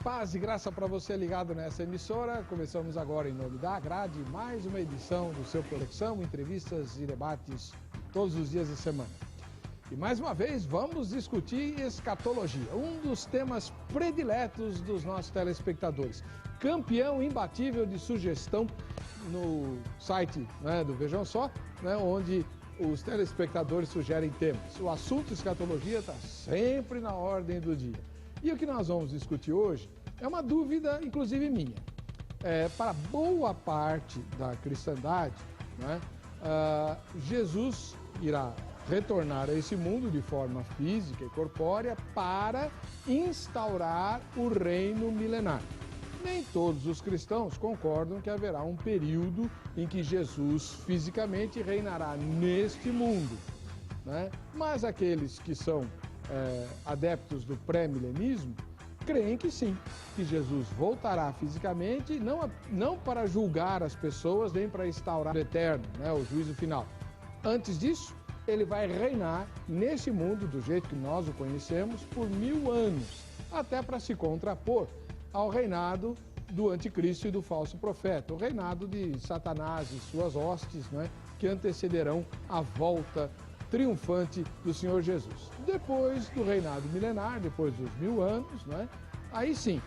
Paz e graça para você ligado nessa emissora. Começamos agora, em nome da Agrade, mais uma edição do seu Conexão, entrevistas e debates todos os dias da semana. E mais uma vez vamos discutir escatologia, um dos temas prediletos dos nossos telespectadores. Campeão imbatível de sugestão no site do Vejam Só, onde os telespectadores sugerem temas. O assunto escatologia está sempre na ordem do dia. E o que nós vamos discutir hoje é uma dúvida, inclusive minha. Para boa parte da cristandade, Jesus irá retornar a esse mundo de forma física e corpórea para instaurar o reino milenar. Nem todos os cristãos concordam que haverá um período em que Jesus fisicamente reinará neste mundo, Mas aqueles que são adeptos do pré-milenismo creem que sim, que Jesus voltará fisicamente, não para julgar as pessoas, nem para instaurar o eterno, o juízo final. Antes disso, ele vai reinar nesse mundo, do jeito que nós o conhecemos, por 1000 anos, até para se contrapor ao reinado do anticristo e do falso profeta, o reinado de Satanás e suas hostes, que antecederão a volta triunfante do Senhor Jesus. Depois do reinado milenar, depois dos 1000 anos, aí sim,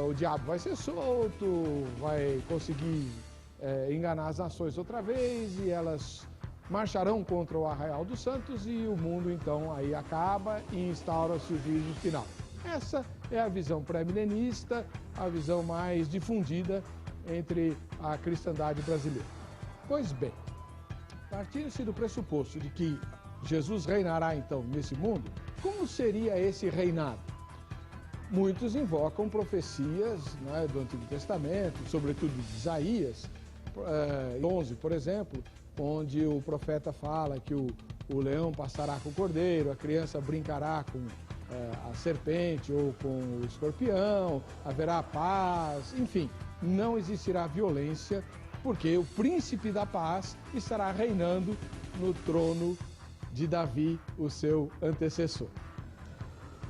o diabo vai ser solto, vai conseguir enganar as nações outra vez e elas marcharão contra o arraial dos santos e o mundo então aí acaba e instaura-se o juízo final. Essa é a visão pré-milenista, a visão mais difundida entre a cristandade brasileira. Pois bem, partindo-se do pressuposto de que Jesus reinará então nesse mundo, como seria esse reinado? Muitos invocam profecias do Antigo Testamento, sobretudo de Isaías, 11, por exemplo, onde o profeta fala que o leão passará com o cordeiro, a criança brincará com a serpente ou com o escorpião, haverá paz, enfim, não existirá violência, porque o príncipe da paz estará reinando no trono de Davi, o seu antecessor.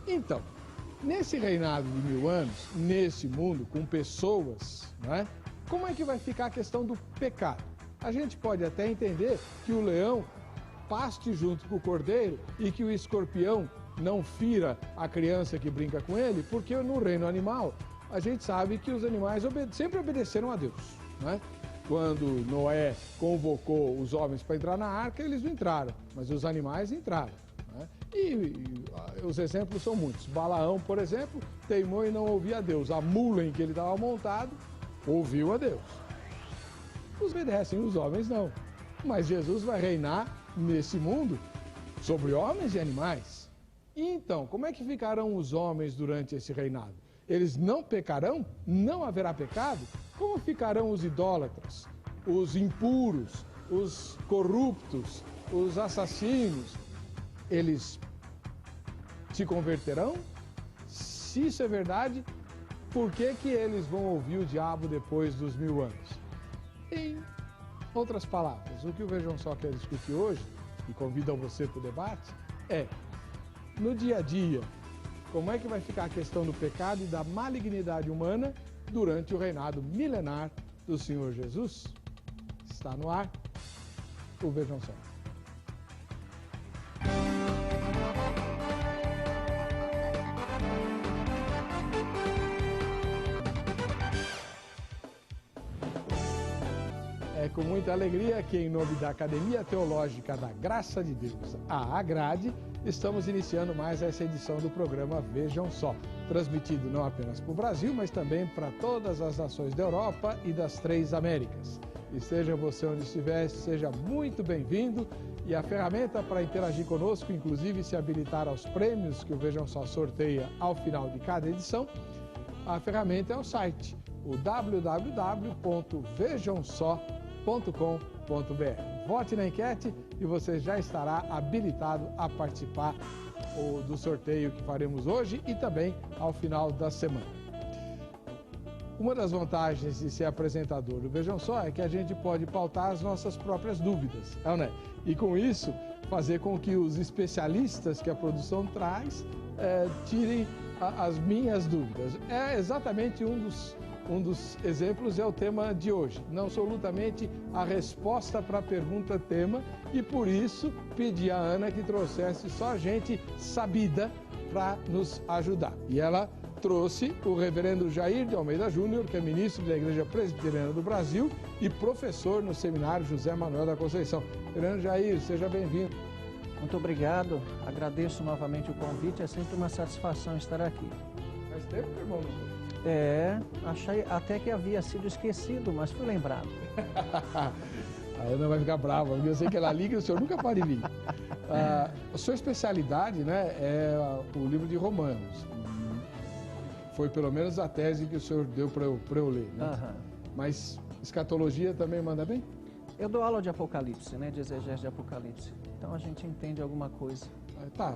Então, nesse reinado de 1000 anos, nesse mundo, com pessoas, como é que vai ficar a questão do pecado? A gente pode até entender que o leão paste junto com o cordeiro e que o escorpião não fira a criança que brinca com ele, porque no reino animal a gente sabe que os animais sempre obedeceram a Deus, Quando Noé convocou os homens para entrar na arca, eles não entraram, mas os animais entraram. E os exemplos são muitos. Balaão, por exemplo, teimou e não ouvia a Deus. A mula em que ele estava montado ouviu a Deus. Os obedecem, os homens não. Mas Jesus vai reinar nesse mundo sobre homens e animais. Então, como é que ficarão os homens durante esse reinado? Eles não pecarão? Não haverá pecado? Como ficarão os idólatras, os impuros, os corruptos, os assassinos? Eles se converterão? Se isso é verdade, por que eles vão ouvir o diabo depois dos 1000 anos? Em outras palavras, o que o Vejam Só quer discutir hoje, e convidam você para o debate, é, no dia a dia, como é que vai ficar a questão do pecado e da malignidade humana durante o reinado milenar do Senhor Jesus? Está no ar o Vejam Só. É com muita alegria que, em nome da Academia Teológica da Graça de Deus, a Agrade, estamos iniciando mais essa edição do programa Vejam Só, transmitido não apenas para o Brasil, mas também para todas as nações da Europa e das 3 Américas. Esteja você onde estiver, seja muito bem-vindo, e a ferramenta para interagir conosco, inclusive se habilitar aos prêmios que o Vejam Só sorteia ao final de cada edição, a ferramenta é o site, o www.vejamsó.com.br. Vote na enquete e você já estará habilitado a participar do sorteio que faremos hoje e também ao final da semana. Uma das vantagens de ser apresentador do Vejam Só é que a gente pode pautar as nossas próprias dúvidas, E com isso, fazer com que os especialistas que a produção traz tirem as minhas dúvidas. É exatamente um dos exemplos, é o tema de hoje. Não absolutamente a resposta para a pergunta tema, e por isso pedi a Ana que trouxesse só gente sabida para nos ajudar. E ela trouxe o reverendo Jair de Almeida Júnior, que é ministro da Igreja Presbiteriana do Brasil e professor no seminário José Manuel da Conceição. Reverendo Jair, seja bem-vindo. Muito obrigado, agradeço novamente o convite, é sempre uma satisfação estar aqui. Faz tempo que é bom, achei até que havia sido esquecido, mas fui lembrado. A Ana vai ficar brava, porque eu sei que ela liga e o senhor nunca pode vir. A sua especialidade, né, é o livro de Romanos. Foi pelo menos a tese que o senhor deu para eu ler, né? Uhum. Mas escatologia também manda bem? Eu dou aula de Apocalipse, né, de exegese de Apocalipse. Então a gente entende alguma coisa. Tá,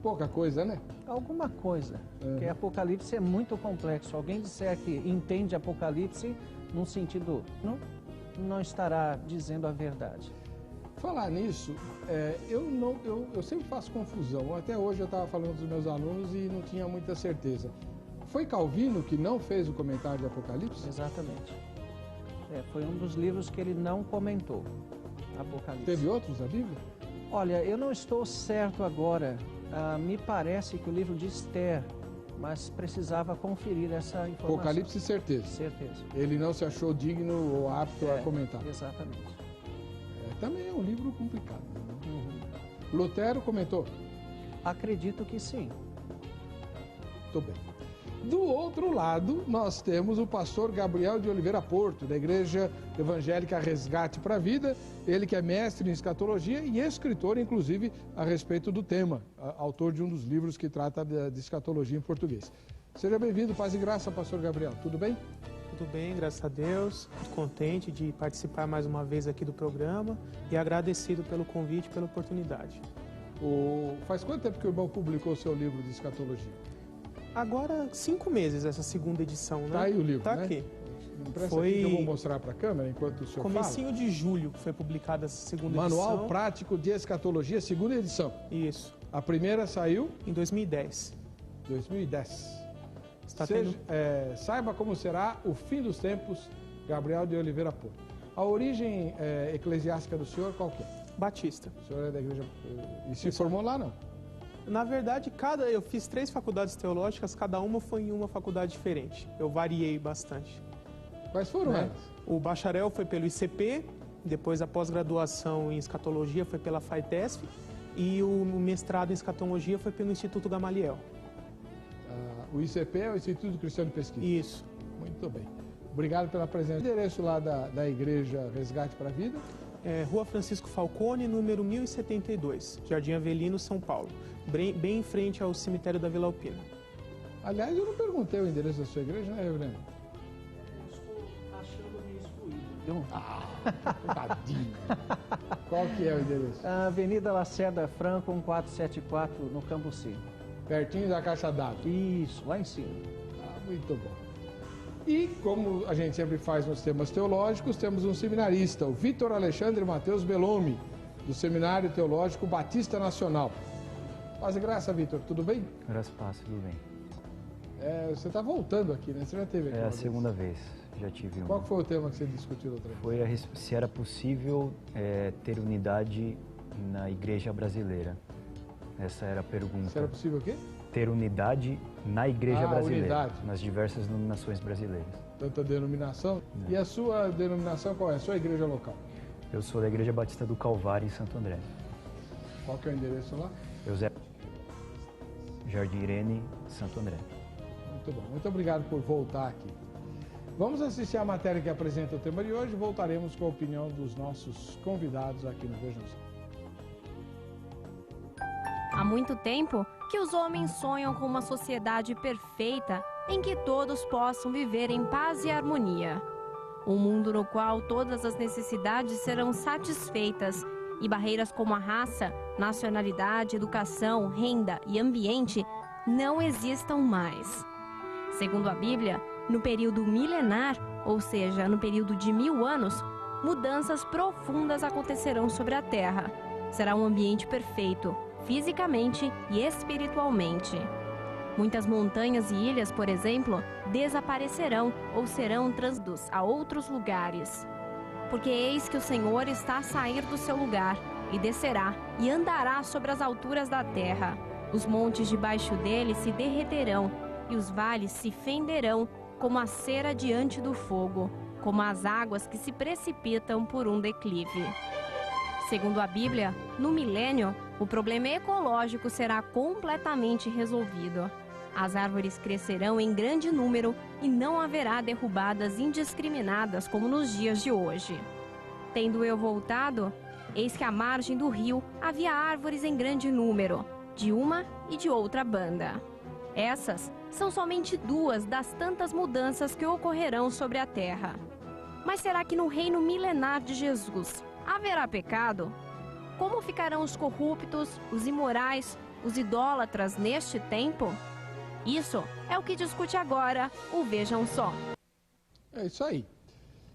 pouca coisa, né? Alguma coisa, porque Apocalipse é muito complexo. Alguém disser que entende Apocalipse num sentido, não estará dizendo a verdade. Falar nisso, eu sempre faço confusão. Até hoje eu estava falando dos meus alunos e não tinha muita certeza. Foi Calvino que não fez o comentário de Apocalipse? Exatamente. Foi um dos livros que ele não comentou, Apocalipse. Teve outros na Bíblia? Olha, eu não estou certo agora. Me parece que o livro de Esther, mas precisava conferir essa informação. Apocalipse, certeza. Certeza. Ele não se achou digno ou apto a comentar. Exatamente. Também é um livro complicado. Né? Uhum. Lutero comentou? Acredito que sim. Muito bem. Do outro lado, nós temos o pastor Gabriel de Oliveira Porto, da Igreja Evangélica Resgate para a Vida, ele que é mestre em escatologia e escritor, inclusive, a respeito do tema, autor de um dos livros que trata de escatologia em português. Seja bem-vindo, paz e graça, pastor Gabriel. Tudo bem? Tudo bem, graças a Deus. Muito contente de participar mais uma vez aqui do programa e agradecido pelo convite e pela oportunidade. Faz quanto tempo que o irmão publicou o seu livro de escatologia? Agora, 5 meses, essa segunda edição, né? Tá aí o livro, tá né? Aqui. Aqui que eu vou mostrar para a câmera enquanto o senhor comecinho fala. de julho que foi publicada essa segunda Manual edição. Prático de Escatologia, segunda edição. Isso. A primeira saiu? Em 2010. 2010. Está Saiba como será o fim dos tempos, Gabriel de Oliveira Porto. A origem eclesiástica do senhor qual que é? Batista. O senhor é da igreja... E se formou lá, não? Na verdade, eu fiz 3 faculdades teológicas, cada uma foi em uma faculdade diferente. Eu variei bastante. Quais foram elas? O bacharel foi pelo ICP, depois a pós-graduação em escatologia foi pela FATESP e o mestrado em escatologia foi pelo Instituto Gamaliel. O ICP é o Instituto Cristão de Pesquisa? Isso. Muito bem. Obrigado pela presença. O endereço lá da Igreja Resgate para a Vida? Rua Francisco Falcone, número 1072, Jardim Avelino, São Paulo. Bem em frente ao cemitério da Vila Alpina. Aliás, eu não perguntei o endereço da sua igreja, né, reverendo? Estou achando meio excluído. Tadinho. Qual que é o endereço? Avenida Lacerda Franco, 1474, no Cambuci. Pertinho da caixa d'água. Isso, lá em cima. Muito bom. E, como a gente sempre faz nos temas teológicos, temos um seminarista, o Vitor Alexandre Mateus Bellomi, do Seminário Teológico Batista Nacional. Paz e graça, Vitor, tudo bem? Graças a Deus, tudo bem. Você está voltando aqui, né? Você já teve aqui É a segunda vez, já tive um. Qual foi o tema que você discutiu outra vez? Foi se era possível ter unidade na igreja brasileira. Essa era a pergunta. Se era possível o quê? Ter unidade na igreja brasileira, unidade. Nas diversas denominações brasileiras. Tanta denominação. E a sua denominação qual é? A sua igreja local? Eu sou da Igreja Batista do Calvário, em Santo André. Qual que é o endereço lá? Jardim Irene, Santo André. Muito bom. Muito obrigado por voltar aqui. Vamos assistir a matéria que apresenta o tema de hoje e voltaremos com a opinião dos nossos convidados aqui no Vejam Só. Há muito tempo que os homens sonham com uma sociedade perfeita em que todos possam viver em paz e harmonia. Um mundo no qual todas as necessidades serão satisfeitas e barreiras como a raça, nacionalidade, educação, renda e ambiente não existam mais. Segundo a Bíblia, no período milenar, ou seja, no período de 1000 anos, mudanças profundas acontecerão sobre a Terra. Será um ambiente perfeito, fisicamente e espiritualmente. Muitas montanhas e ilhas, por exemplo, desaparecerão ou serão transferidos a outros lugares. Porque eis que o Senhor está a sair do seu lugar, e descerá, e andará sobre as alturas da terra. Os montes debaixo dele se derreterão, e os vales se fenderão, como a cera diante do fogo, como as águas que se precipitam por um declive. Segundo a Bíblia, no milênio, o problema ecológico será completamente resolvido. As árvores crescerão em grande número e não haverá derrubadas indiscriminadas como nos dias de hoje. Tendo eu voltado, eis que à margem do rio havia árvores em grande número, de uma e de outra banda. Essas são somente duas das tantas mudanças que ocorrerão sobre a terra. Mas será que no reino milenar de Jesus haverá pecado? Como ficarão os corruptos, os imorais, os idólatras neste tempo? Isso é o que discute agora o Vejam Só. É isso aí.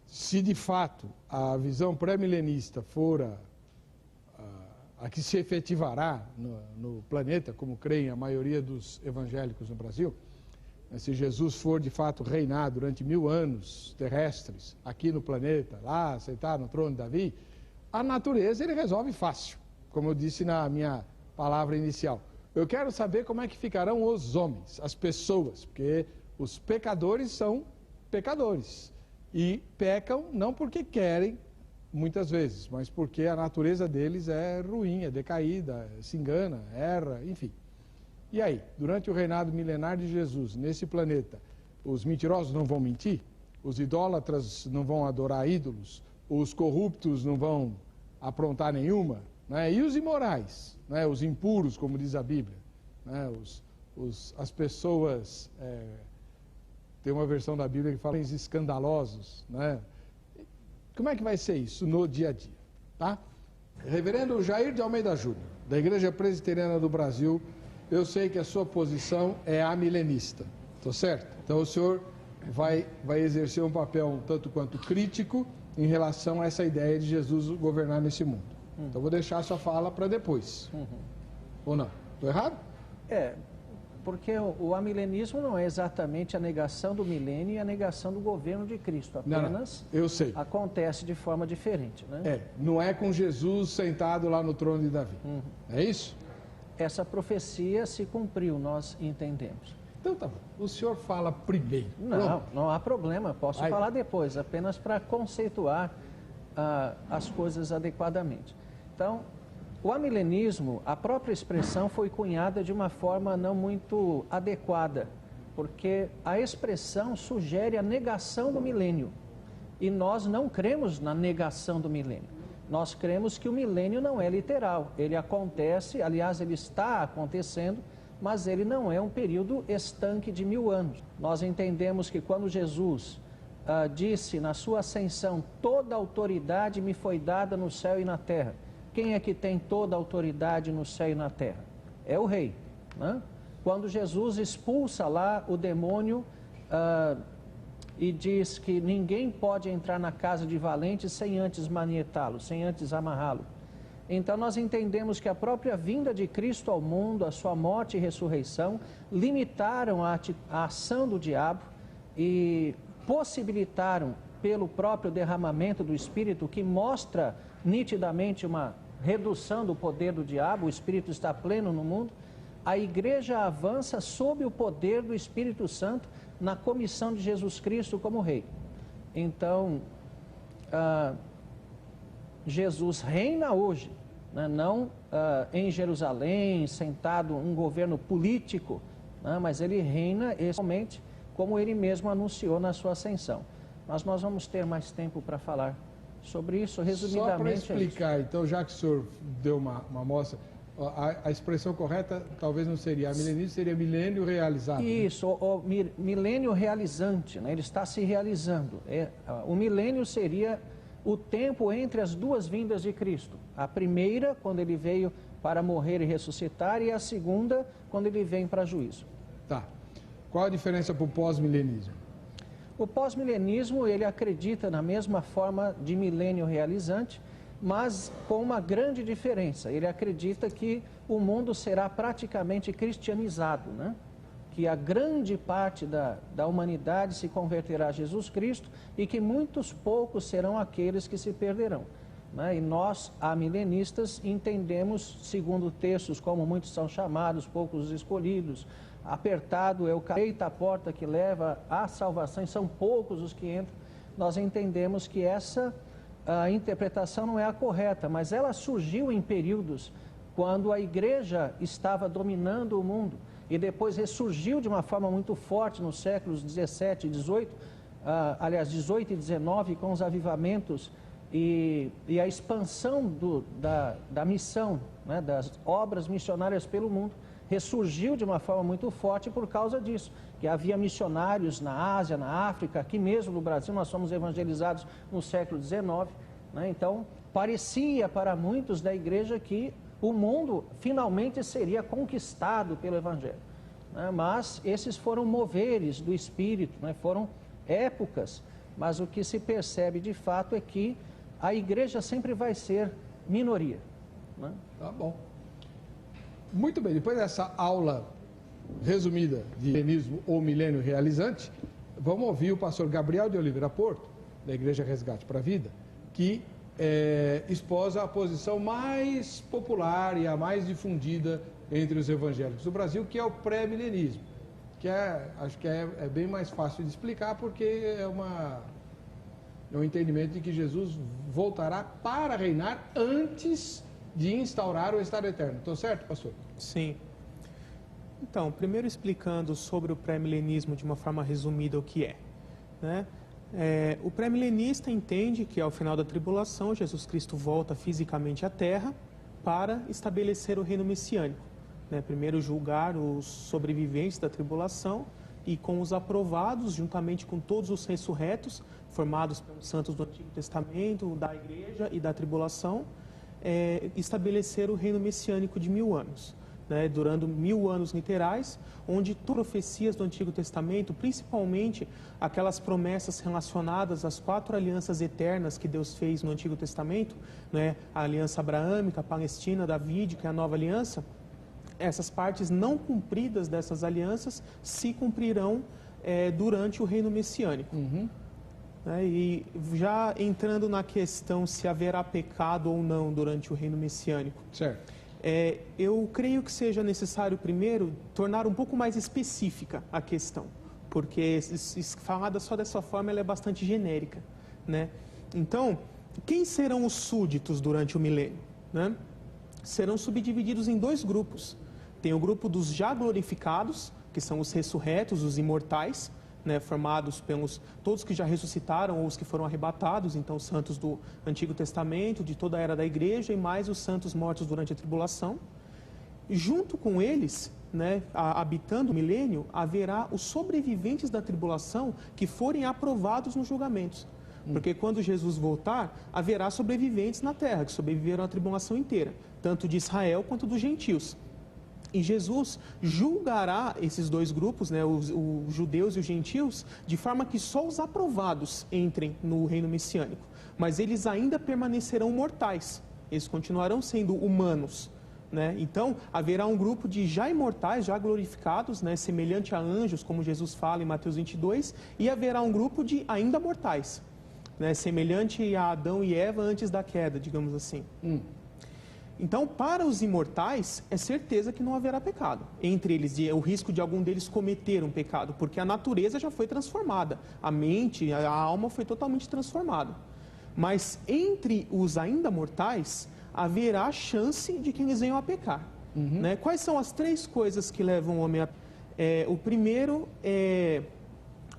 Se de fato a visão pré-milenista for a que se efetivará no planeta, como creem a maioria dos evangélicos no Brasil, se Jesus for de fato reinar durante 1000 anos terrestres aqui no planeta, lá, sentar no trono de Davi, a natureza ele resolve fácil, como eu disse na minha palavra inicial. Eu quero saber como é que ficarão os homens, as pessoas, porque os pecadores são pecadores e pecam não porque querem, muitas vezes, mas porque a natureza deles é ruim, é decaída, se engana, erra, enfim. E aí, durante o reinado milenar de Jesus, nesse planeta, os mentirosos não vão mentir? Os idólatras não vão adorar ídolos? Os corruptos não vão aprontar nenhuma? Né? E os imorais, né? Os impuros, como diz a Bíblia, né? As pessoas, tem uma versão da Bíblia que fala em escandalosos, né? Como é que vai ser isso no dia a dia? Tá? Reverendo Jair de Almeida Júnior, da Igreja Presbiteriana do Brasil, eu sei que a sua posição é amilenista, tô certo? Então o senhor vai exercer um papel um tanto quanto crítico em relação a essa ideia de Jesus governar nesse mundo. Então vou deixar a sua fala para depois. Ou não? Estou errado? Porque o amilenismo não é exatamente a negação do milênio e a negação do governo de Cristo. Apenas não, eu sei. Acontece de forma diferente, né? Não é com Jesus sentado lá no trono de Davi. É isso? Essa profecia se cumpriu, nós entendemos. Então tá bom. O senhor fala primeiro. Não há problema. Posso falar depois, apenas para conceituar as coisas adequadamente. Então, o amilenismo, a própria expressão foi cunhada de uma forma não muito adequada, porque a expressão sugere a negação do milênio. E nós não cremos na negação do milênio. Nós cremos que o milênio não é literal. Ele acontece, aliás, ele está acontecendo, mas ele não é um período estanque de 1000 anos. Nós entendemos que quando Jesus disse na sua ascensão, toda autoridade me foi dada no céu e na terra. Quem é que tem toda a autoridade no céu e na terra? É o rei, né? Quando Jesus expulsa lá o demônio e diz que ninguém pode entrar na casa de valente sem antes manietá-lo, sem antes amarrá-lo. Então nós entendemos que a própria vinda de Cristo ao mundo, a sua morte e ressurreição, limitaram a ação do diabo e possibilitaram, pelo próprio derramamento do Espírito, que mostra nitidamente uma redução do poder do diabo, o Espírito está pleno no mundo, a igreja avança sob o poder do Espírito Santo na comissão de Jesus Cristo como rei. Então, Jesus reina hoje, né? Não em Jerusalém, sentado um governo político, né? Mas ele reina somente como ele mesmo anunciou na sua ascensão. Mas nós vamos ter mais tempo para falar sobre isso, resumidamente. Só para explicar, então, já que o senhor deu uma amostra, a expressão correta talvez não seria amilenismo, seria milênio realizado. Isso, né? o milênio realizante, né? Ele está se realizando. O milênio seria o tempo entre as duas vindas de Cristo. A primeira, quando ele veio para morrer e ressuscitar, e a segunda, quando ele vem para juízo. Tá. Qual a diferença para o pós-milenismo? O pós-milenismo, ele acredita na mesma forma de milênio realizante, mas com uma grande diferença. Ele acredita que o mundo será praticamente cristianizado, né? que a grande parte da humanidade se converterá a Jesus Cristo e que muitos poucos serão aqueles que se perderão. Né? E nós, amilenistas, entendemos, segundo textos como muitos são chamados, poucos os escolhidos, apertado é o caminho, estreita a porta que leva à salvação e são poucos os que entram. Nós entendemos que essa interpretação não é a correta, mas ela surgiu em períodos quando a igreja estava dominando o mundo e depois ressurgiu de uma forma muito forte nos séculos 17 e 18, aliás, 18 e 19, com os avivamentos e a expansão da missão, né, das obras missionárias pelo mundo, ressurgiu de uma forma muito forte por causa disso, que havia missionários na Ásia, na África, aqui mesmo no Brasil, nós fomos evangelizados no século XIX, né? Então, parecia para muitos da igreja que o mundo finalmente seria conquistado pelo Evangelho, né? Mas esses foram moveres do Espírito, né? Foram épocas, mas o que se percebe de fato é que a igreja sempre vai ser minoria, né? Tá bom. Muito bem, depois dessa aula resumida de milenismo ou milênio realizante, vamos ouvir o pastor Gabriel de Oliveira Porto, da Igreja Resgate para a Vida, que esposa a posição mais popular e a mais difundida entre os evangélicos do Brasil, que é o pré-milenismo, que acho que é bem mais fácil de explicar, porque é um entendimento de que Jesus voltará para reinar antes de instaurar o estado eterno. Estou certo, pastor? Sim. Então, primeiro explicando sobre o pré-milenismo de uma forma resumida o que é, né? O pré-milenista entende que ao final da tribulação, Jesus Cristo volta fisicamente à Terra para estabelecer o reino messiânico, né? Primeiro julgar os sobreviventes da tribulação e com os aprovados, juntamente com todos os ressurretos, formados pelos santos do Antigo Testamento, da Igreja e da tribulação, estabelecer o reino messiânico de 1000 anos, né, durando 1000 anos literais, onde profecias do Antigo Testamento, principalmente aquelas promessas relacionadas às 4 alianças eternas que Deus fez no Antigo Testamento, né, a aliança abraâmica, a palestina, davídica e a nova aliança, essas partes não cumpridas dessas alianças se cumprirão durante o reino messiânico. Uhum. E já entrando na questão se haverá pecado ou não durante o reino messiânico. Certo. Eu creio que seja necessário, primeiro, tornar um pouco mais específica a questão, porque falada só dessa forma ela é bastante genérica, né? Então, quem serão os súditos durante o milênio, né? Serão subdivididos em 2 grupos. Tem o grupo dos já glorificados, que são os ressurretos, os imortais, né, formados pelos todos que já ressuscitaram ou os que foram arrebatados, então os santos do Antigo Testamento, de toda a era da igreja e mais os santos mortos durante a tribulação. Junto com eles, né, habitando o milênio, haverá os sobreviventes da tribulação que forem aprovados nos julgamentos. Porque quando Jesus voltar, haverá sobreviventes na terra, que sobreviveram à tribulação inteira, tanto de Israel quanto dos gentios. E Jesus julgará esses 2 grupos, né, os judeus e os gentios, de forma que só os aprovados entrem no reino messiânico. Mas eles ainda permanecerão mortais, eles continuarão sendo humanos, né? Então, haverá um grupo de já imortais, já glorificados, né, semelhante a anjos, como Jesus fala em Mateus 22, e haverá um grupo de ainda mortais, né, semelhante a Adão e Eva antes da queda, digamos assim. Então, para os imortais, é certeza que não haverá pecado. Entre eles, o risco de algum deles cometer um pecado, porque a natureza já foi transformada. A mente, a alma foi totalmente transformada. Mas entre os ainda mortais, haverá chance de que eles venham a pecar. Né? Quais são as 3 coisas que levam o homem a... o primeiro é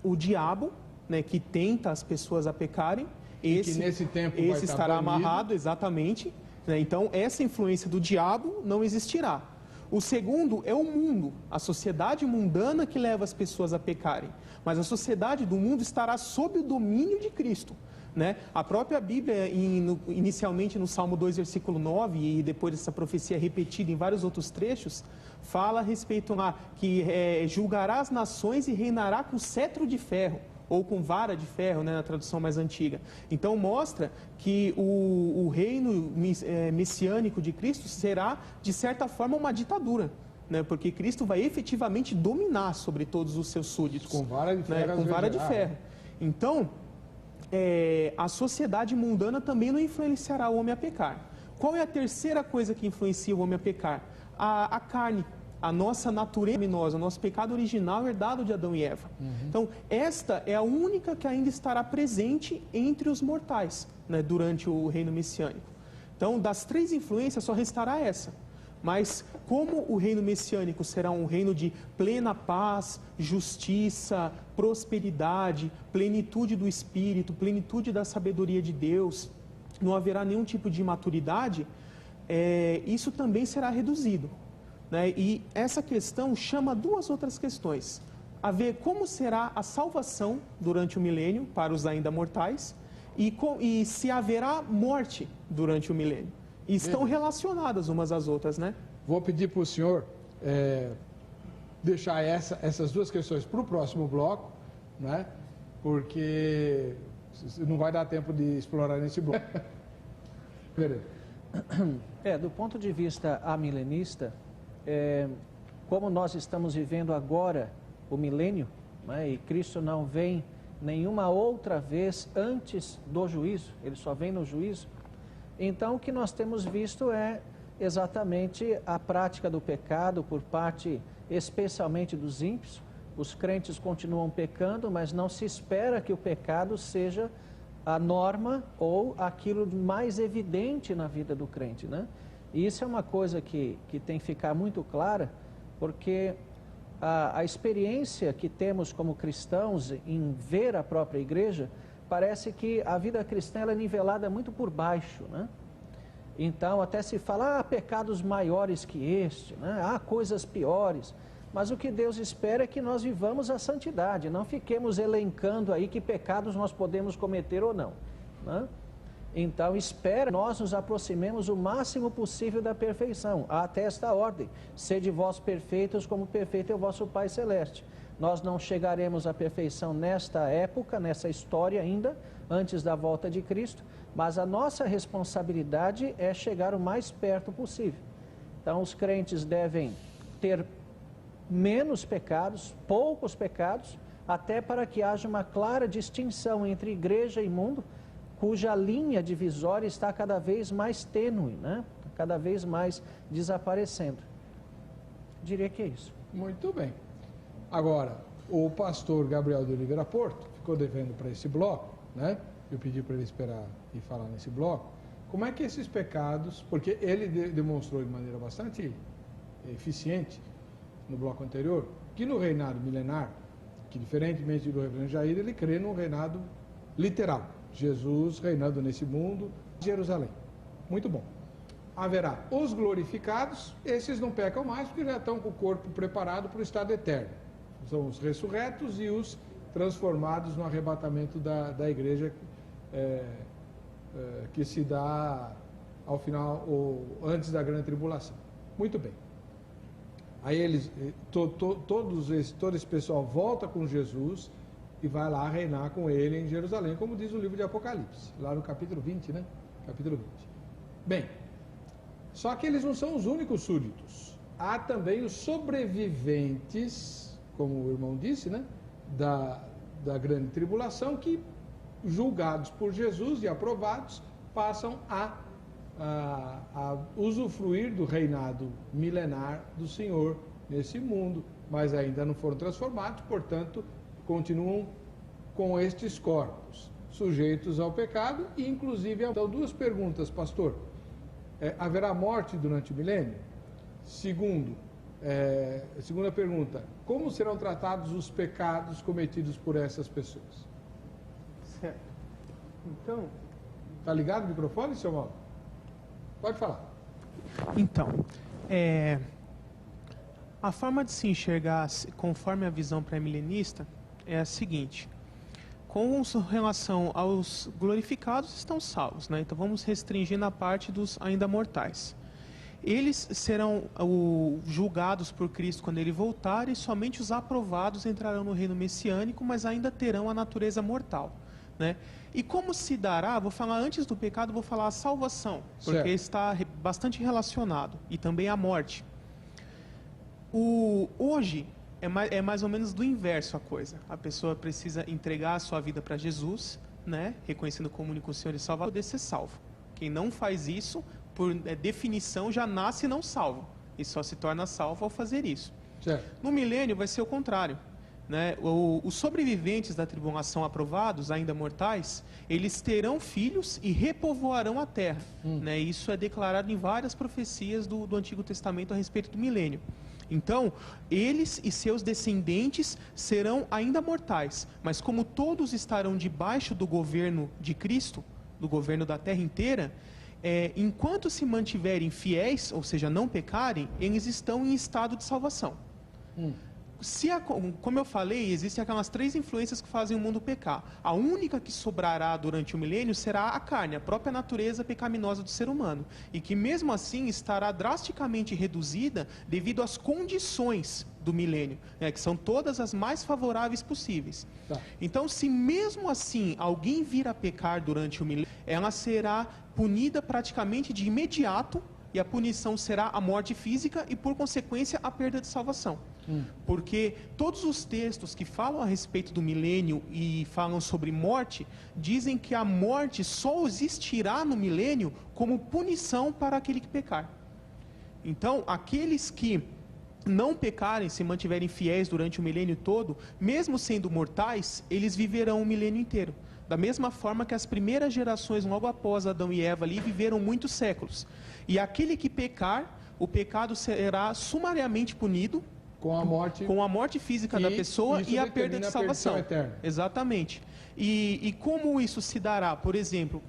o diabo, né, que tenta as pessoas a pecarem. Que nesse tempo esse estará amarrado, exatamente. Então, essa influência do diabo não existirá. O segundo é o mundo, a sociedade mundana que leva as pessoas a pecarem. Mas a sociedade do mundo estará sob o domínio de Cristo, né? A própria Bíblia, inicialmente no Salmo 2, versículo 9, e depois essa profecia repetida em vários outros trechos, fala a respeito lá que julgará as nações e reinará com cetro de ferro, ou com vara de ferro, né, na tradução mais antiga. Então mostra que o reino messiânico de Cristo será, de certa forma, uma ditadura, né? Porque Cristo vai efetivamente dominar sobre todos os seus súditos. Com vara de ferro. Né? Com vara de ferro. Então, a sociedade mundana também não influenciará o homem a pecar. Qual é a terceira coisa que influencia o homem a pecar? A carne, a nossa natureza pecaminosa, o nosso pecado original herdado de Adão e Eva. Então, esta é a única que ainda estará presente entre os mortais, né, durante o reino messiânico. Então, das três influências, só restará essa. Mas, como o reino messiânico será um reino de plena paz, justiça, prosperidade, plenitude do Espírito, plenitude da sabedoria de Deus, não haverá nenhum tipo de imaturidade, isso também será reduzido, né? E essa questão chama duas outras questões. A ver como será a salvação durante o milênio para os ainda mortais e se haverá morte durante o milênio. E estão relacionadas umas às outras, né? Vou pedir para o senhor deixar essas duas questões para o próximo bloco, né? Porque não vai dar tempo de explorar nesse bloco. Do ponto de vista amilenista, como nós estamos vivendo agora o milênio, né, e Cristo não vem nenhuma outra vez antes do juízo, ele só vem no juízo. Então, o que nós temos visto é exatamente a prática do pecado por parte, especialmente dos ímpios. Os crentes continuam pecando, mas não se espera que o pecado seja a norma ou aquilo mais evidente na vida do crente, né? E isso é uma coisa que tem que ficar muito clara, porque a experiência que temos como cristãos em ver a própria igreja, parece que a vida cristã ela é nivelada muito por baixo, né? Então, até se fala, pecados maiores que este, né? Há coisas piores. Mas o que Deus espera é que nós vivamos a santidade, não fiquemos elencando aí que pecados nós podemos cometer ou não, né? Então, espera que nós nos aproximemos o máximo possível da perfeição. Há até esta ordem, sede vós perfeitos como perfeito é o vosso Pai Celeste. Nós não chegaremos à perfeição nesta época, nessa história ainda, antes da volta de Cristo, mas a nossa responsabilidade é chegar o mais perto possível. Então, os crentes devem ter menos pecados, poucos pecados, até para que haja uma clara distinção entre igreja e mundo, cuja linha divisória está cada vez mais tênue, né? Cada vez mais desaparecendo. Diria que é isso. Muito bem. Agora, o pastor Gabriel de Oliveira Porto ficou devendo para esse bloco, né? Eu pedi para ele esperar e falar nesse bloco. Como é que esses pecados, porque ele demonstrou de maneira bastante eficiente no bloco anterior, que no reinado milenar, que diferentemente do reverendo Jair, ele crê num reinado literal. Jesus reinando nesse mundo, Jerusalém. Muito bom. Haverá os glorificados, esses não pecam mais porque já estão com o corpo preparado para o estado eterno. São os ressurretos e os transformados no arrebatamento da igreja que se dá ao final, ou antes da grande tribulação. Muito bem. Aí eles, todo esse pessoal volta com Jesus e vai lá reinar com ele em Jerusalém, como diz o livro de Apocalipse, lá no capítulo 20, né? Capítulo 20. Bem, só que eles não são os únicos súditos. Há também os sobreviventes, como o irmão disse, né? Da grande tribulação, que, julgados por Jesus e aprovados, passam a usufruir do reinado milenar do Senhor nesse mundo, mas ainda não foram transformados, portanto, continuam com estes corpos, sujeitos ao pecado e, inclusive, então, duas perguntas, pastor. Haverá morte durante o milênio? Segunda pergunta, como serão tratados os pecados cometidos por essas pessoas? Certo. Então... Está ligado o microfone, seu Mauro? Pode falar. Então, a forma de se enxergar conforme a visão pré-milenista é a seguinte: com relação aos glorificados, estão salvos, né? Então vamos restringir na parte dos ainda mortais. Eles serão julgados por Cristo quando ele voltar, e somente os aprovados entrarão no reino messiânico, mas ainda terão a natureza mortal, né? E como se dará, vou falar antes do pecado, vou falar a salvação, porque está bastante relacionado, e também a morte. Hoje é mais ou menos do inverso a coisa. A pessoa precisa entregar a sua vida para Jesus, né? Reconhecendo como único Senhor e Salvador, poder ser salvo. Quem não faz isso, por definição, já nasce não salvo. E só se torna salvo ao fazer isso. Certo. No milênio vai ser o contrário. Né? Os sobreviventes da tribulação aprovados, ainda mortais, eles terão filhos e repovoarão a terra. Né? Isso é declarado em várias profecias do Antigo Testamento a respeito do milênio. Então, eles e seus descendentes serão ainda mortais, mas como todos estarão debaixo do governo de Cristo, do governo da terra inteira, enquanto se mantiverem fiéis, ou seja, não pecarem, eles estão em estado de salvação. Como eu falei, existem aquelas 3 influências que fazem o mundo pecar. A única que sobrará durante o milênio será a carne, a própria natureza pecaminosa do ser humano. E que mesmo assim estará drasticamente reduzida devido às condições do milênio, né, que são todas as mais favoráveis possíveis. Tá. Então, se mesmo assim alguém vir a pecar durante o milênio, ela será punida praticamente de imediato, e a punição será a morte física e, por consequência, a perda de salvação. Porque todos os textos que falam a respeito do milênio e falam sobre morte, dizem que a morte só existirá no milênio como punição para aquele que pecar. Então, aqueles que não pecarem, se mantiverem fiéis durante o milênio todo, mesmo sendo mortais, eles viverão o milênio inteiro. Da mesma forma que as primeiras gerações, logo após Adão e Eva, ali, viveram muitos séculos. E aquele que pecar, o pecado será sumariamente punido com a morte física da pessoa e a perda de salvação. Exatamente. E como isso se dará? Por exemplo,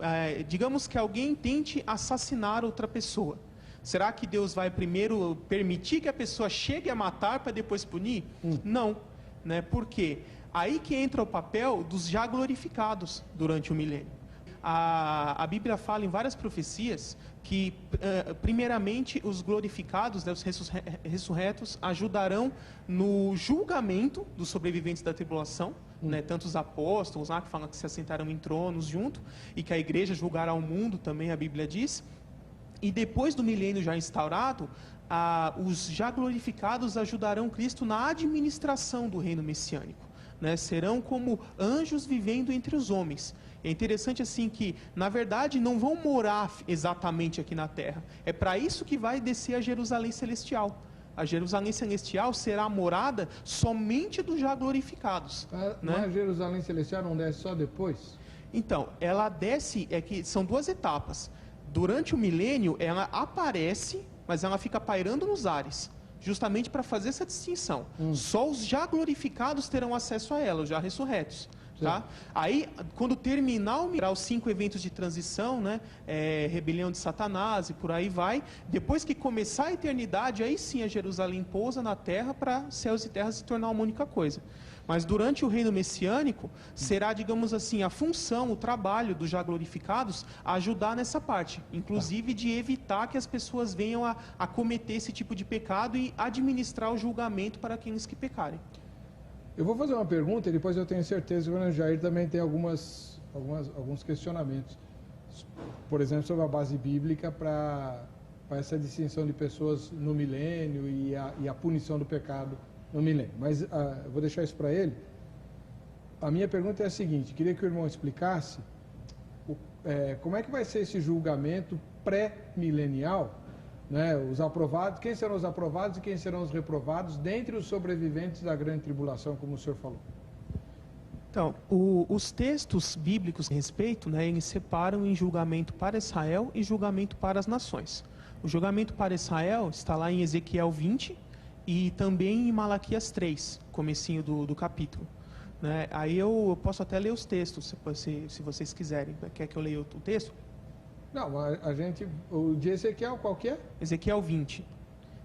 digamos que alguém tente assassinar outra pessoa. Será que Deus vai primeiro permitir que a pessoa chegue a matar para depois punir? Não. Né? Por quê? Aí que entra o papel dos já glorificados durante o milênio. A Bíblia fala em várias profecias que, primeiramente, os glorificados, né, os ressurretos, ajudarão no julgamento dos sobreviventes da tribulação, né, tanto os apóstolos lá que falam que se assentaram em tronos junto, e que a igreja julgará o mundo também, a Bíblia diz. E depois do milênio já instaurado, os já glorificados ajudarão Cristo na administração do reino messiânico. Né, serão como anjos vivendo entre os homens. É interessante assim que, na verdade, não vão morar exatamente aqui na terra. É para isso que vai descer a Jerusalém Celestial. A Jerusalém Celestial será a morada somente dos já glorificados. Mas a Jerusalém Celestial não desce só depois? Então, ela desce, que são 2 etapas. Durante o milênio, ela aparece, mas ela fica pairando nos ares. Justamente para fazer essa distinção. Só os já glorificados terão acesso a ela, os já ressurretos. Tá? Aí, quando terminar os 5 eventos de transição, né, rebelião de Satanás e por aí vai, depois que começar a eternidade, aí sim a Jerusalém pousa na terra para céus e terra se tornar uma única coisa. Mas durante o reino messiânico, será, digamos assim, a função, o trabalho dos já glorificados ajudar nessa parte. Inclusive de evitar que as pessoas venham a cometer esse tipo de pecado e administrar o julgamento para aqueles que pecarem. Eu vou fazer uma pergunta e depois eu tenho certeza que o Jair também tem alguns questionamentos. Por exemplo, sobre a base bíblica para essa distinção de pessoas no milênio e a punição do pecado no milênio. Mas eu vou deixar isso para ele. A minha pergunta é a seguinte: queria que o irmão explicasse como é que vai ser esse julgamento pré-milenial, né? Os aprovados, quem serão os aprovados e quem serão os reprovados dentre os sobreviventes da grande tribulação, como o senhor falou. Então, os textos bíblicos a respeito, né, eles separam em julgamento para Israel e julgamento para as nações. O julgamento para Israel está lá em Ezequiel 20 e também em Malaquias 3, comecinho do capítulo. Né? Aí eu posso até ler os textos, se vocês quiserem. Quer que eu leia o texto? Não, o de Ezequiel qual que é? Ezequiel 20,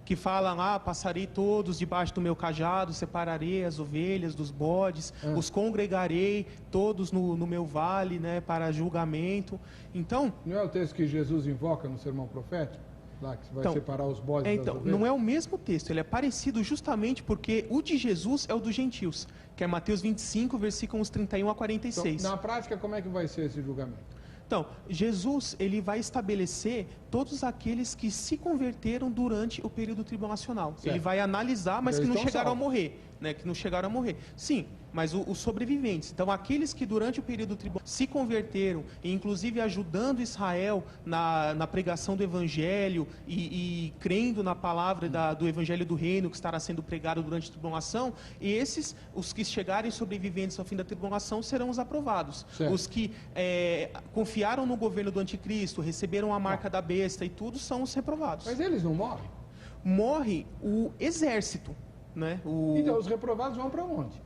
que fala lá: passarei todos debaixo do meu cajado, separarei as ovelhas dos bodes, os congregarei todos no meu vale, né, para julgamento. Então, não é o texto que Jesus invoca no sermão profético? Lá que vai separar os bodes das ovelhas? Não é o mesmo texto, ele é parecido justamente porque o de Jesus é o dos gentios, que é Mateus 25, versículos 31 a 46. Então, na prática, como é que vai ser esse julgamento? Então, Jesus, ele vai estabelecer todos aqueles que se converteram durante o período tribulacional. Certo. Ele vai analisar, mas que Eles não estão chegaram a salvos. morrer, né? Que não chegaram a morrer. Sim, mas os sobreviventes. Então, aqueles que durante o período tribulacional se converteram, e inclusive ajudando Israel na pregação do Evangelho e crendo na palavra do Evangelho do Reino que estará sendo pregado durante a tribulação, e esses, os que chegarem sobreviventes ao fim da tribulação, serão os aprovados. Certo. Os que confiaram no governo do anticristo, receberam a marca da besta e tudo, são os reprovados. Mas eles não morrem? Morre o exército, né? Então, os reprovados vão para onde?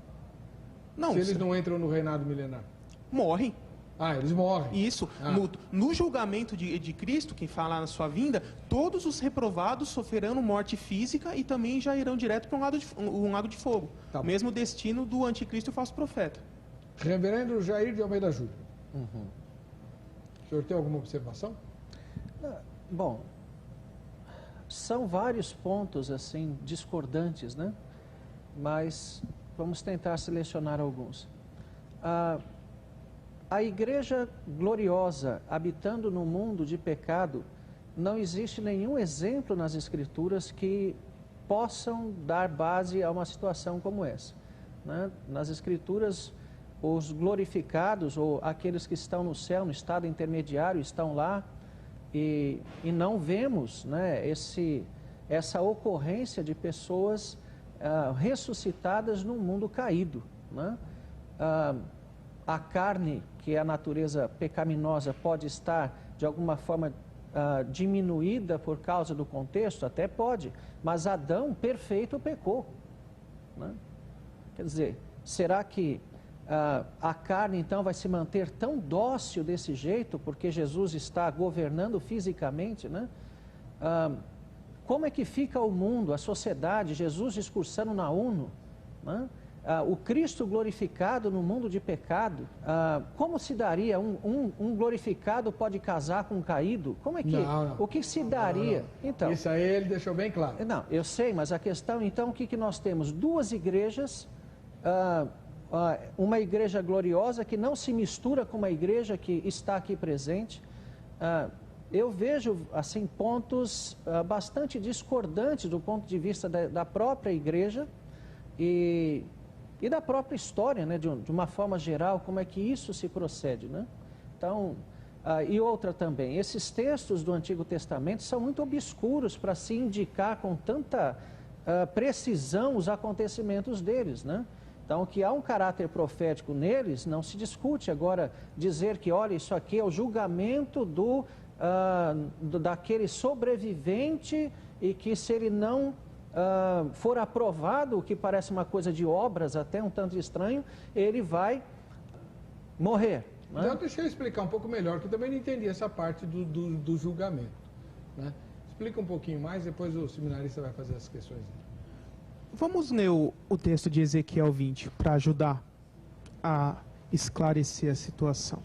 Não, Se eles não entram no reinado milenar. morrem. Ah, eles morrem. Isso. Ah. No julgamento de Cristo, quem fala na sua vinda, todos os reprovados sofrerão morte física e também já irão direto para um lago de fogo. Tá bom. Mesmo destino do anticristo e falso profeta. Reverendo Jair de Almeida Júnior. O senhor tem alguma observação? Bom, são vários pontos assim discordantes, né? Mas vamos tentar selecionar alguns. A igreja gloriosa habitando no mundo de pecado, não existe nenhum exemplo nas Escrituras que possam dar base a uma situação como essa, né? Nas Escrituras, os glorificados ou aqueles que estão no céu, no estado intermediário, estão lá e não vemos, né, essa ocorrência de pessoas ressuscitadas num mundo caído, né? A carne, que é a natureza pecaminosa, pode estar de alguma forma diminuída por causa do contexto, até pode, mas Adão perfeito pecou, né? Quer dizer, será que a carne então vai se manter tão dócil desse jeito porque Jesus está governando fisicamente, né? Como é que fica o mundo, a sociedade, Jesus discursando na ONU, né? O Cristo glorificado no mundo de pecado, como se daria um glorificado pode casar com um caído? Como é que, Não. o que se daria? Não. Então, Isso aí ele deixou bem claro. não, eu sei, mas a questão então, o que nós temos? Duas igrejas, uma igreja gloriosa que não se mistura com uma igreja que está aqui presente. Eu vejo assim pontos bastante discordantes do ponto de vista da própria igreja e da própria história, né, de uma forma geral, como é que isso se procede, né? Então, e outra também, esses textos do Antigo Testamento são muito obscuros para se indicar com tanta precisão os acontecimentos deles, né? Então, que há um caráter profético neles, não se discute. Agora, dizer que, olha, isso aqui é o julgamento daquele sobrevivente e que se ele não for aprovado, o que parece uma coisa de obras, até um tanto estranho, ele vai morrer, né? Então, deixa eu explicar um pouco melhor, que eu também não entendi essa parte do julgamento, né? Explica um pouquinho mais, depois o seminarista vai fazer as questões. Vamos ler o texto de Ezequiel 20 para ajudar a esclarecer a situação.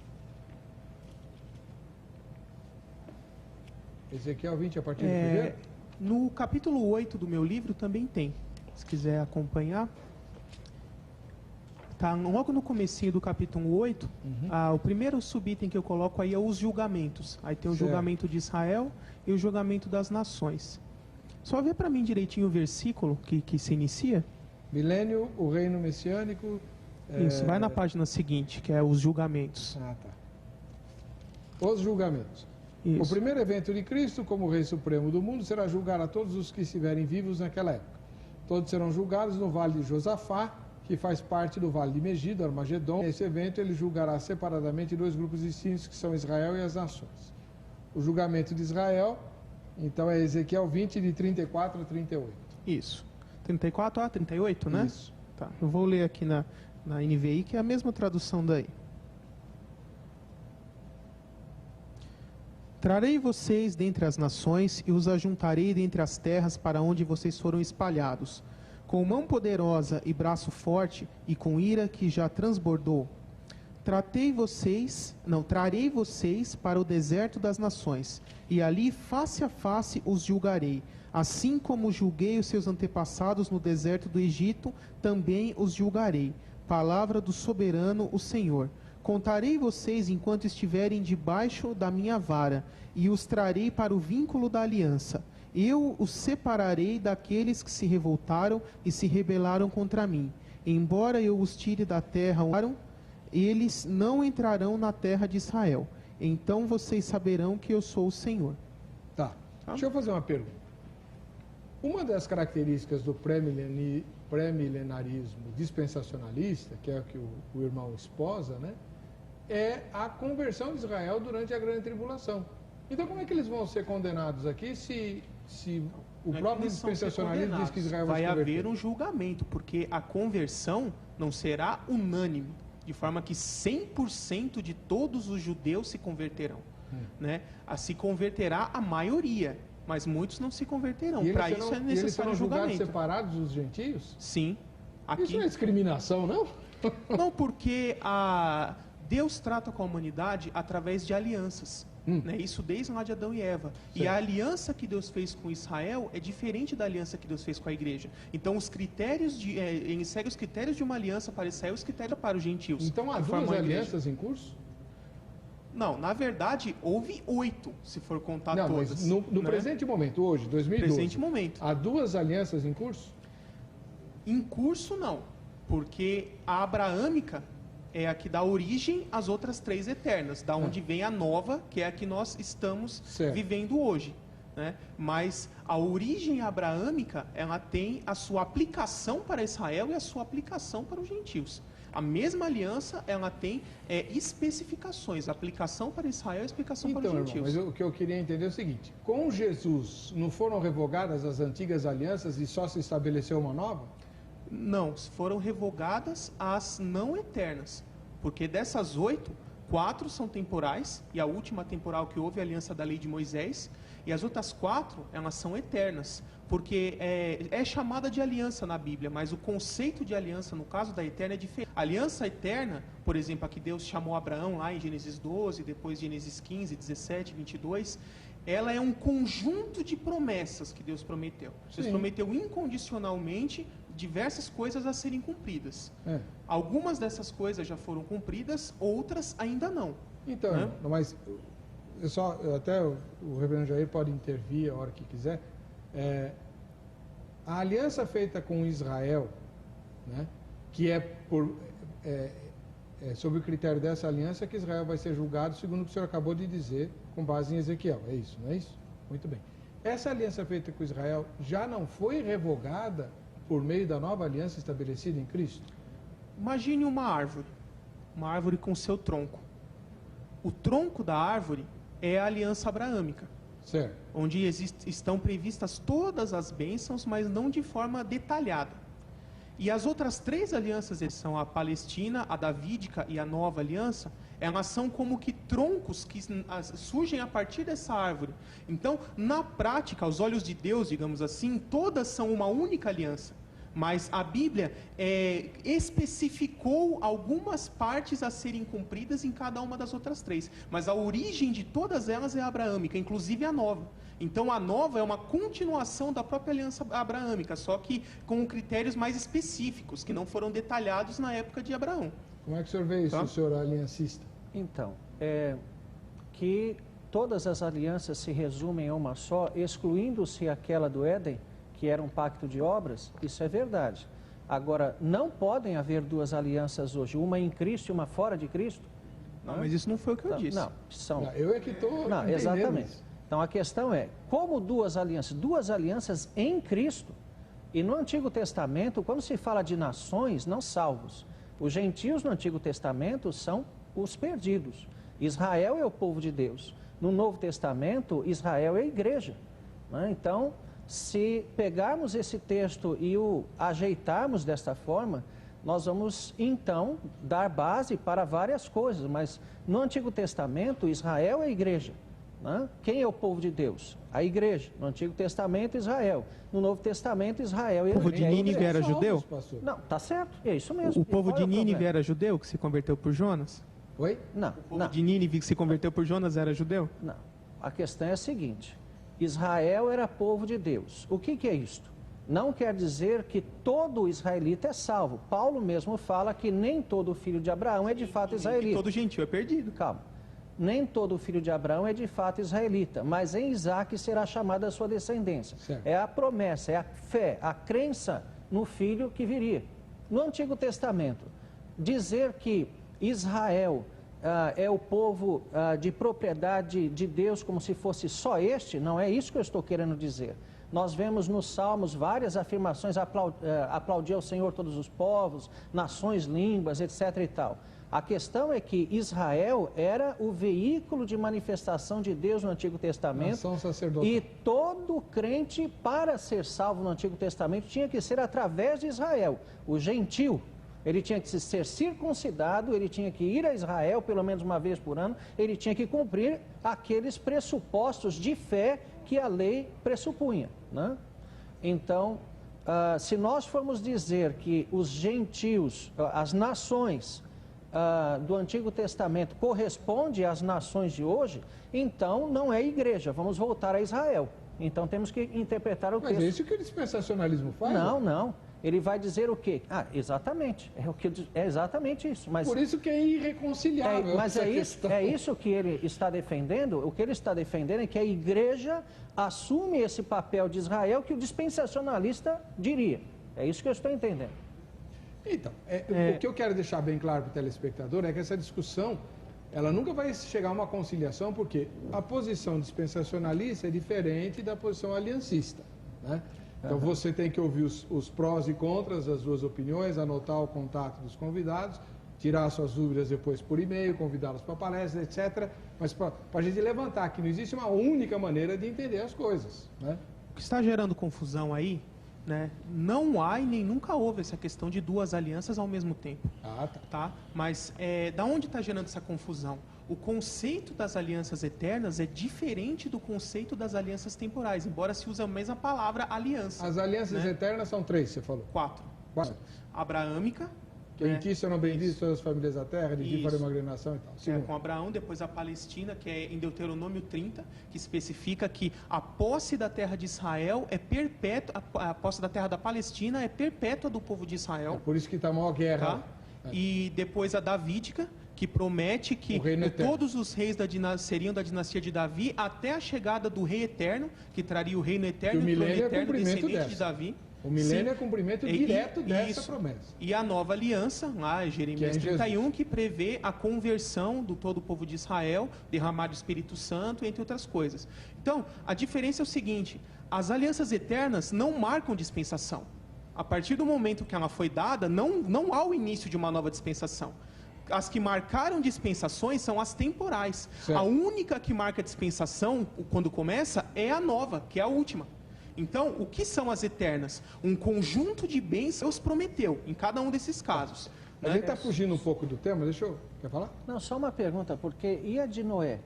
Ezequiel 20, a partir do primeiro? No capítulo 8 do meu livro também tem, se quiser acompanhar. Tá logo no comecinho do capítulo 8, o primeiro subitem que eu coloco aí é os julgamentos. Aí tem o julgamento de Israel e o julgamento das nações. Só vê para mim direitinho o versículo que se inicia. Milênio, o reino messiânico. Isso, vai na página seguinte, que é os julgamentos. Ah, tá. Os julgamentos. Isso. O primeiro evento de Cristo, como Rei Supremo do mundo, será julgar a todos os que estiverem vivos naquela época. Todos serão julgados no Vale de Josafá, que faz parte do Vale de Megido, Armagedon. Nesse evento, ele julgará separadamente dois grupos distintos, que são Israel e as nações. O julgamento de Israel, então, é Ezequiel 20, de 34 a 38. Isso. 34 a 38, né? Isso. Tá. Eu vou ler aqui na NVI, que é a mesma tradução daí. Trarei vocês dentre as nações e os ajuntarei dentre as terras para onde vocês foram espalhados, com mão poderosa e braço forte e com ira que já transbordou. Trarei vocês para o deserto das nações, e ali face a face os julgarei. Assim como julguei os seus antepassados no deserto do Egito, também os julgarei. Palavra do soberano, o Senhor. contarei vocês enquanto estiverem debaixo da minha vara, e os trarei para o vínculo da aliança. Eu os separarei daqueles que se revoltaram e se rebelaram contra mim. Embora eu os tire da terra, eles não entrarão na terra de Israel. Então vocês saberão que eu sou o Senhor. Tá. Deixa eu fazer uma pergunta. Uma das características do pré-milenarismo dispensacionalista, que é o que o irmão esposa, né, é a conversão de Israel durante a grande tribulação. Então, como é que eles vão ser condenados aqui se o próprio dispensacionalismo diz que Israel vai se converter? Vai haver um julgamento, porque a conversão não será unânime, de forma que 100% de todos os judeus se converterão. Né? Se converterá a maioria, mas muitos não se converterão. Para isso é necessário julgamento. Eles serão separados dos gentios? Sim. Aqui... Isso não é discriminação, não? Não, porque Deus trata com a humanidade através de alianças. Né? Isso desde lá de Adão e Eva. Certo. E a aliança que Deus fez com Israel é diferente da aliança que Deus fez com a igreja. Então, os critérios ele segue os critérios de uma aliança para Israel e os critérios para os gentios. Então, há duas alianças em curso? Não, na verdade, houve 8, se for contar todas. Mas no né? presente momento, hoje, 2012, presente momento. Há duas alianças em curso? Em curso, não. Porque a abraâmica é a que dá origem às outras 3 eternas, da onde vem a nova, que é a que nós estamos vivendo hoje. Né? Mas a origem abraâmica, ela tem a sua aplicação para Israel e a sua aplicação para os gentios. A mesma aliança, ela tem especificações, aplicação para Israel e explicação para os gentios. Irmão, mas o que eu queria entender é o seguinte: com Jesus, não foram revogadas as antigas alianças e só se estabeleceu uma nova? Não, foram revogadas as não eternas, porque dessas 8, 4 são temporais, e a última temporal que houve é a aliança da lei de Moisés, e as outras 4, elas são eternas, porque é chamada de aliança na Bíblia, mas o conceito de aliança, no caso da eterna, é diferente. A aliança eterna, por exemplo, a que Deus chamou Abraão lá em Gênesis 12, depois Gênesis 15, 17, 22, ela é um conjunto de promessas que Deus prometeu. Deus prometeu incondicionalmente diversas coisas a serem cumpridas. Algumas dessas coisas já foram cumpridas, outras ainda não. Então, mas até o reverendo Jair pode intervir a hora que quiser. A aliança feita com Israel, né, que sob o critério dessa aliança que Israel vai ser julgado, segundo o que o senhor acabou de dizer, com base em Ezequiel. É isso, não é isso? Muito bem. Essa aliança feita com Israel já não foi revogada por meio da nova aliança estabelecida em Cristo? Imagine uma árvore com seu tronco. O tronco da árvore é a aliança abraâmica. Certo. Onde estão previstas todas as bênçãos, mas não de forma detalhada. E as outras 3 alianças, são a palestina, a davídica e a nova aliança, elas são como que troncos que surgem a partir dessa árvore. Então, na prática, aos olhos de Deus, digamos assim, todas são uma única aliança. Mas a Bíblia especificou algumas partes a serem cumpridas em cada uma das outras 3. Mas a origem de todas elas é abraâmica, inclusive a nova. Então a nova é uma continuação da própria aliança abraâmica, só que com critérios mais específicos, que não foram detalhados na época de Abraão. Como é que o senhor vê isso, senhor aliancista? Então, que todas as alianças se resumem a uma só, excluindo-se aquela do Éden, que era um pacto de obras, isso é verdade. Agora, não podem haver 2 alianças hoje, uma em Cristo e uma fora de Cristo. Não, mas isso não foi o que eu disse. Não, são... Eu é que estou entendendo exatamente. Isso. Então, a questão é, como 2 alianças em Cristo, e no Antigo Testamento, quando se fala de nações, não salvos, os gentios no Antigo Testamento são os perdidos. Israel é o povo de Deus. No Novo Testamento, Israel é a igreja. Né? Então, se pegarmos esse texto e o ajeitarmos desta forma, nós vamos, então, dar base para várias coisas. Mas no Antigo Testamento, Israel é a igreja. Né? Quem é o povo de Deus? A igreja. No Antigo Testamento, Israel. No Novo Testamento, Israel. O povo de Nínive era judeu? Não, tá certo. É isso mesmo. O povo de Nínive era judeu, que se converteu por Jonas? Oi? Não. O povo de Nínive que se converteu por Jonas era judeu? Não. A questão é a seguinte. Israel era povo de Deus. O que é isto? não quer dizer que todo israelita é salvo. Paulo mesmo fala que nem todo filho de Abraão é de fato israelita. Todo gentil é perdido. Calma. Nem todo filho de Abraão é de fato israelita, mas em Isaque será chamada a sua descendência. Certo. É a promessa, é a fé, a crença no filho que viria. No Antigo Testamento, dizer que Israel é o povo de propriedade de Deus como se fosse só este, não é isso que eu estou querendo dizer. Nós vemos nos Salmos várias afirmações, aplaudir ao Senhor todos os povos, nações, línguas, etc. e tal. A questão é que Israel era o veículo de manifestação de Deus no Antigo Testamento. Nação sacerdotal. E todo crente, para ser salvo no Antigo Testamento, tinha que ser através de Israel. O gentil, ele tinha que ser circuncidado, ele tinha que ir a Israel pelo menos uma vez por ano, ele tinha que cumprir aqueles pressupostos de fé que a lei pressupunha, né? Então, se nós formos dizer que os gentios, as nações do Antigo Testamento correspondem às nações de hoje, então não é igreja, vamos voltar a Israel. Então temos que interpretar o texto. Mas é isso que o dispensacionalismo faz? Não, não. Ele vai dizer o quê? Exatamente. É exatamente isso. Mas por isso que é irreconciliável. Mas é isso que ele está defendendo. O que ele está defendendo é que a igreja assume esse papel de Israel que o dispensacionalista diria. É isso que eu estou entendendo. Então, o que eu quero deixar bem claro para o telespectador é que essa discussão, ela nunca vai chegar a uma conciliação, porque a posição dispensacionalista é diferente da posição aliancista, né? Então você tem que ouvir os prós e contras das duas opiniões, anotar o contato dos convidados, tirar suas dúvidas depois por e-mail, convidá-los para palestra, etc. Mas para a gente levantar que não existe uma única maneira de entender as coisas, né? O que está gerando confusão aí, né? Não há e nem nunca houve essa questão de duas alianças ao mesmo tempo. Tá? Mas da onde está gerando essa confusão? O conceito das alianças eternas é diferente do conceito das alianças temporais, embora se use a mesma palavra aliança. As alianças eternas são 3, você falou? 4. Abraâmica. Em ti serão benditas todas as famílias da terra, de ti farei uma nação e tal. Com Abraão, depois a Palestina, que é em Deuteronômio 30, que especifica que a posse da terra de Israel é perpétua, a posse da terra da Palestina é perpétua do povo de Israel. Por isso que está a maior guerra. Tá? E depois a davídica, que promete que todos os reis seriam da dinastia de Davi até a chegada do rei eterno, que traria o reino eterno e o trono eterno descendente de Davi. O milênio é cumprimento direto dessa promessa. E a nova aliança, lá, Jeremias 31, que prevê a conversão do todo o povo de Israel, derramar do Espírito Santo, entre outras coisas. Então, a diferença é o seguinte: as alianças eternas não marcam dispensação. A partir do momento que ela foi dada, não há o início de uma nova dispensação. As que marcaram dispensações são as temporais. Certo. A única que marca dispensação, quando começa, é a nova, que é a última. Então, o que são as eternas? Um conjunto de bens Deus prometeu, em cada um desses casos. A gente está fugindo um pouco do tema, quer falar? Não, só uma pergunta, porque e a de Noé,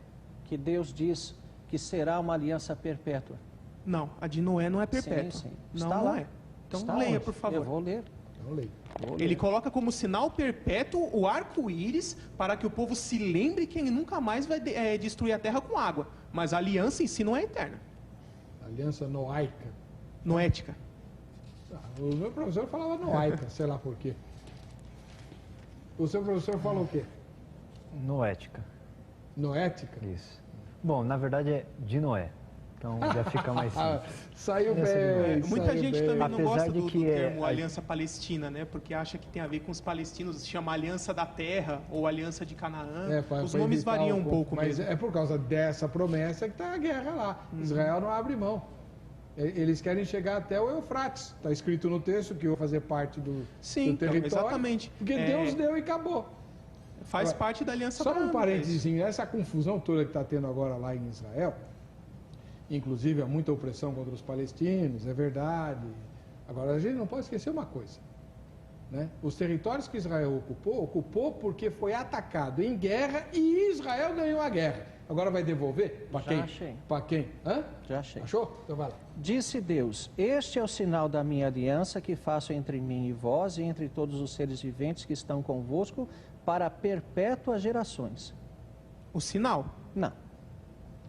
que Deus diz que será uma aliança perpétua? Não, a de Noé não é perpétua. Sim. Não, não é. Então está leia, onde? por favor. Eu vou ler. Então leia. Ele coloca como sinal perpétuo o arco-íris para que o povo se lembre que ele nunca mais vai destruir a terra com água. Mas a aliança em si não é eterna. Aliança noaica. Noética. O meu professor falava noaica, sei lá por quê. O seu professor falou o quê? Noética. Noética? Isso. Bom, na verdade é de Noé. Então já fica mais simples. Saiu bem. Muita gente também não gosta do termo a Aliança Palestina, né? Porque acha que tem a ver com os palestinos, se chama Aliança da Terra ou Aliança de Canaã. Os nomes variam um pouco mas mesmo. É por causa dessa promessa que está a guerra lá. Israel não abre mão. Eles querem chegar até o Eufrates. Está escrito no texto que eu vou fazer parte do território. Então, exatamente. Porque Deus deu e acabou. Faz parte da Aliança Só um parênteses, essa confusão toda que está tendo agora lá em Israel, inclusive há muita opressão contra os palestinos, é verdade. Agora, a gente não pode esquecer uma coisa, né? Os territórios que Israel ocupou porque foi atacado em guerra e Israel ganhou a guerra. Agora vai devolver? Para quem? Achei. Para quem? Hã? Já achei. Achou? Então vai lá. Disse Deus: este é o sinal da minha aliança que faço entre mim e vós e entre todos os seres viventes que estão convosco para perpétuas gerações. O sinal? Não.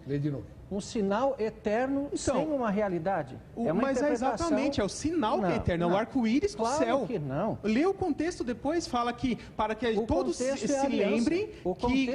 Lê de novo. um sinal eterno sem uma realidade. Mas é exatamente, é o sinal eterno, é o arco-íris do céu. Claro que não. Lê o contexto depois, fala que para que todos se lembrem que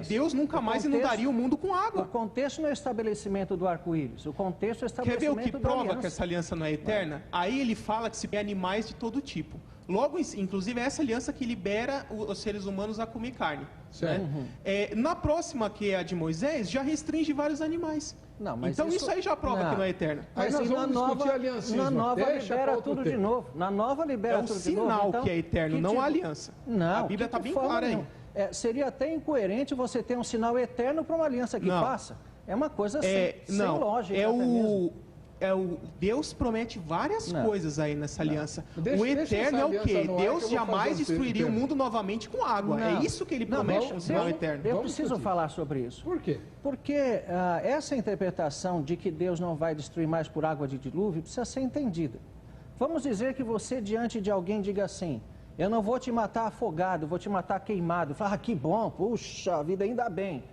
Deus nunca mais inundaria o mundo com água. O contexto não é o estabelecimento do arco-íris, o contexto é o estabelecimento da aliança. Quer ver o que prova que essa aliança não é eterna? Aí ele fala que se tem animais de todo tipo. Logo, inclusive, é essa aliança que libera os seres humanos a comer carne. Certo. Né? Na próxima, que é a de Moisés, já restringe vários animais. Não, mas então isso aí já prova que não é eterno. Aí nós vamos discutir aliancismo. Na nova libera tudo de novo. Na nova libera tudo de novo. É o sinal que é eterno, não a aliança. Não, a Bíblia está bem clara aí. Seria até incoerente você ter um sinal eterno para uma aliança que passa. É uma coisa sem lógica. Deus promete várias coisas aí nessa aliança. O eterno é o quê? Deus jamais destruiria o mundo novamente com água. É isso que ele promete no sinal eterno. Eu preciso falar sobre isso. Por quê? Porque essa interpretação de que Deus não vai destruir mais por água de dilúvio precisa ser entendida. Vamos dizer que você, diante de alguém, diga assim: eu não vou te matar afogado, vou te matar queimado. Fala, que bom, puxa vida, ainda bem.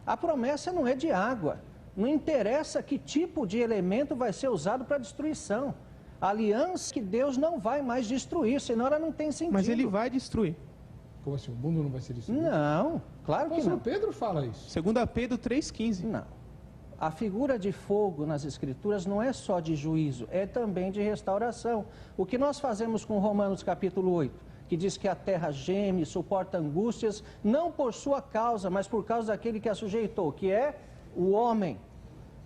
A promessa não é de água. Não interessa que tipo de elemento vai ser usado para destruição. A aliança que Deus não vai mais destruir, senão ela não tem sentido. Mas ele vai destruir. Como assim? O mundo não vai ser destruído? Não, claro que não. Pedro fala isso. 2 Pedro 3,15. Não. A figura de fogo nas Escrituras não é só de juízo, é também de restauração. O que nós fazemos com Romanos capítulo 8, que diz que a terra geme, suporta angústias, não por sua causa, mas por causa daquele que a sujeitou, que é o homem.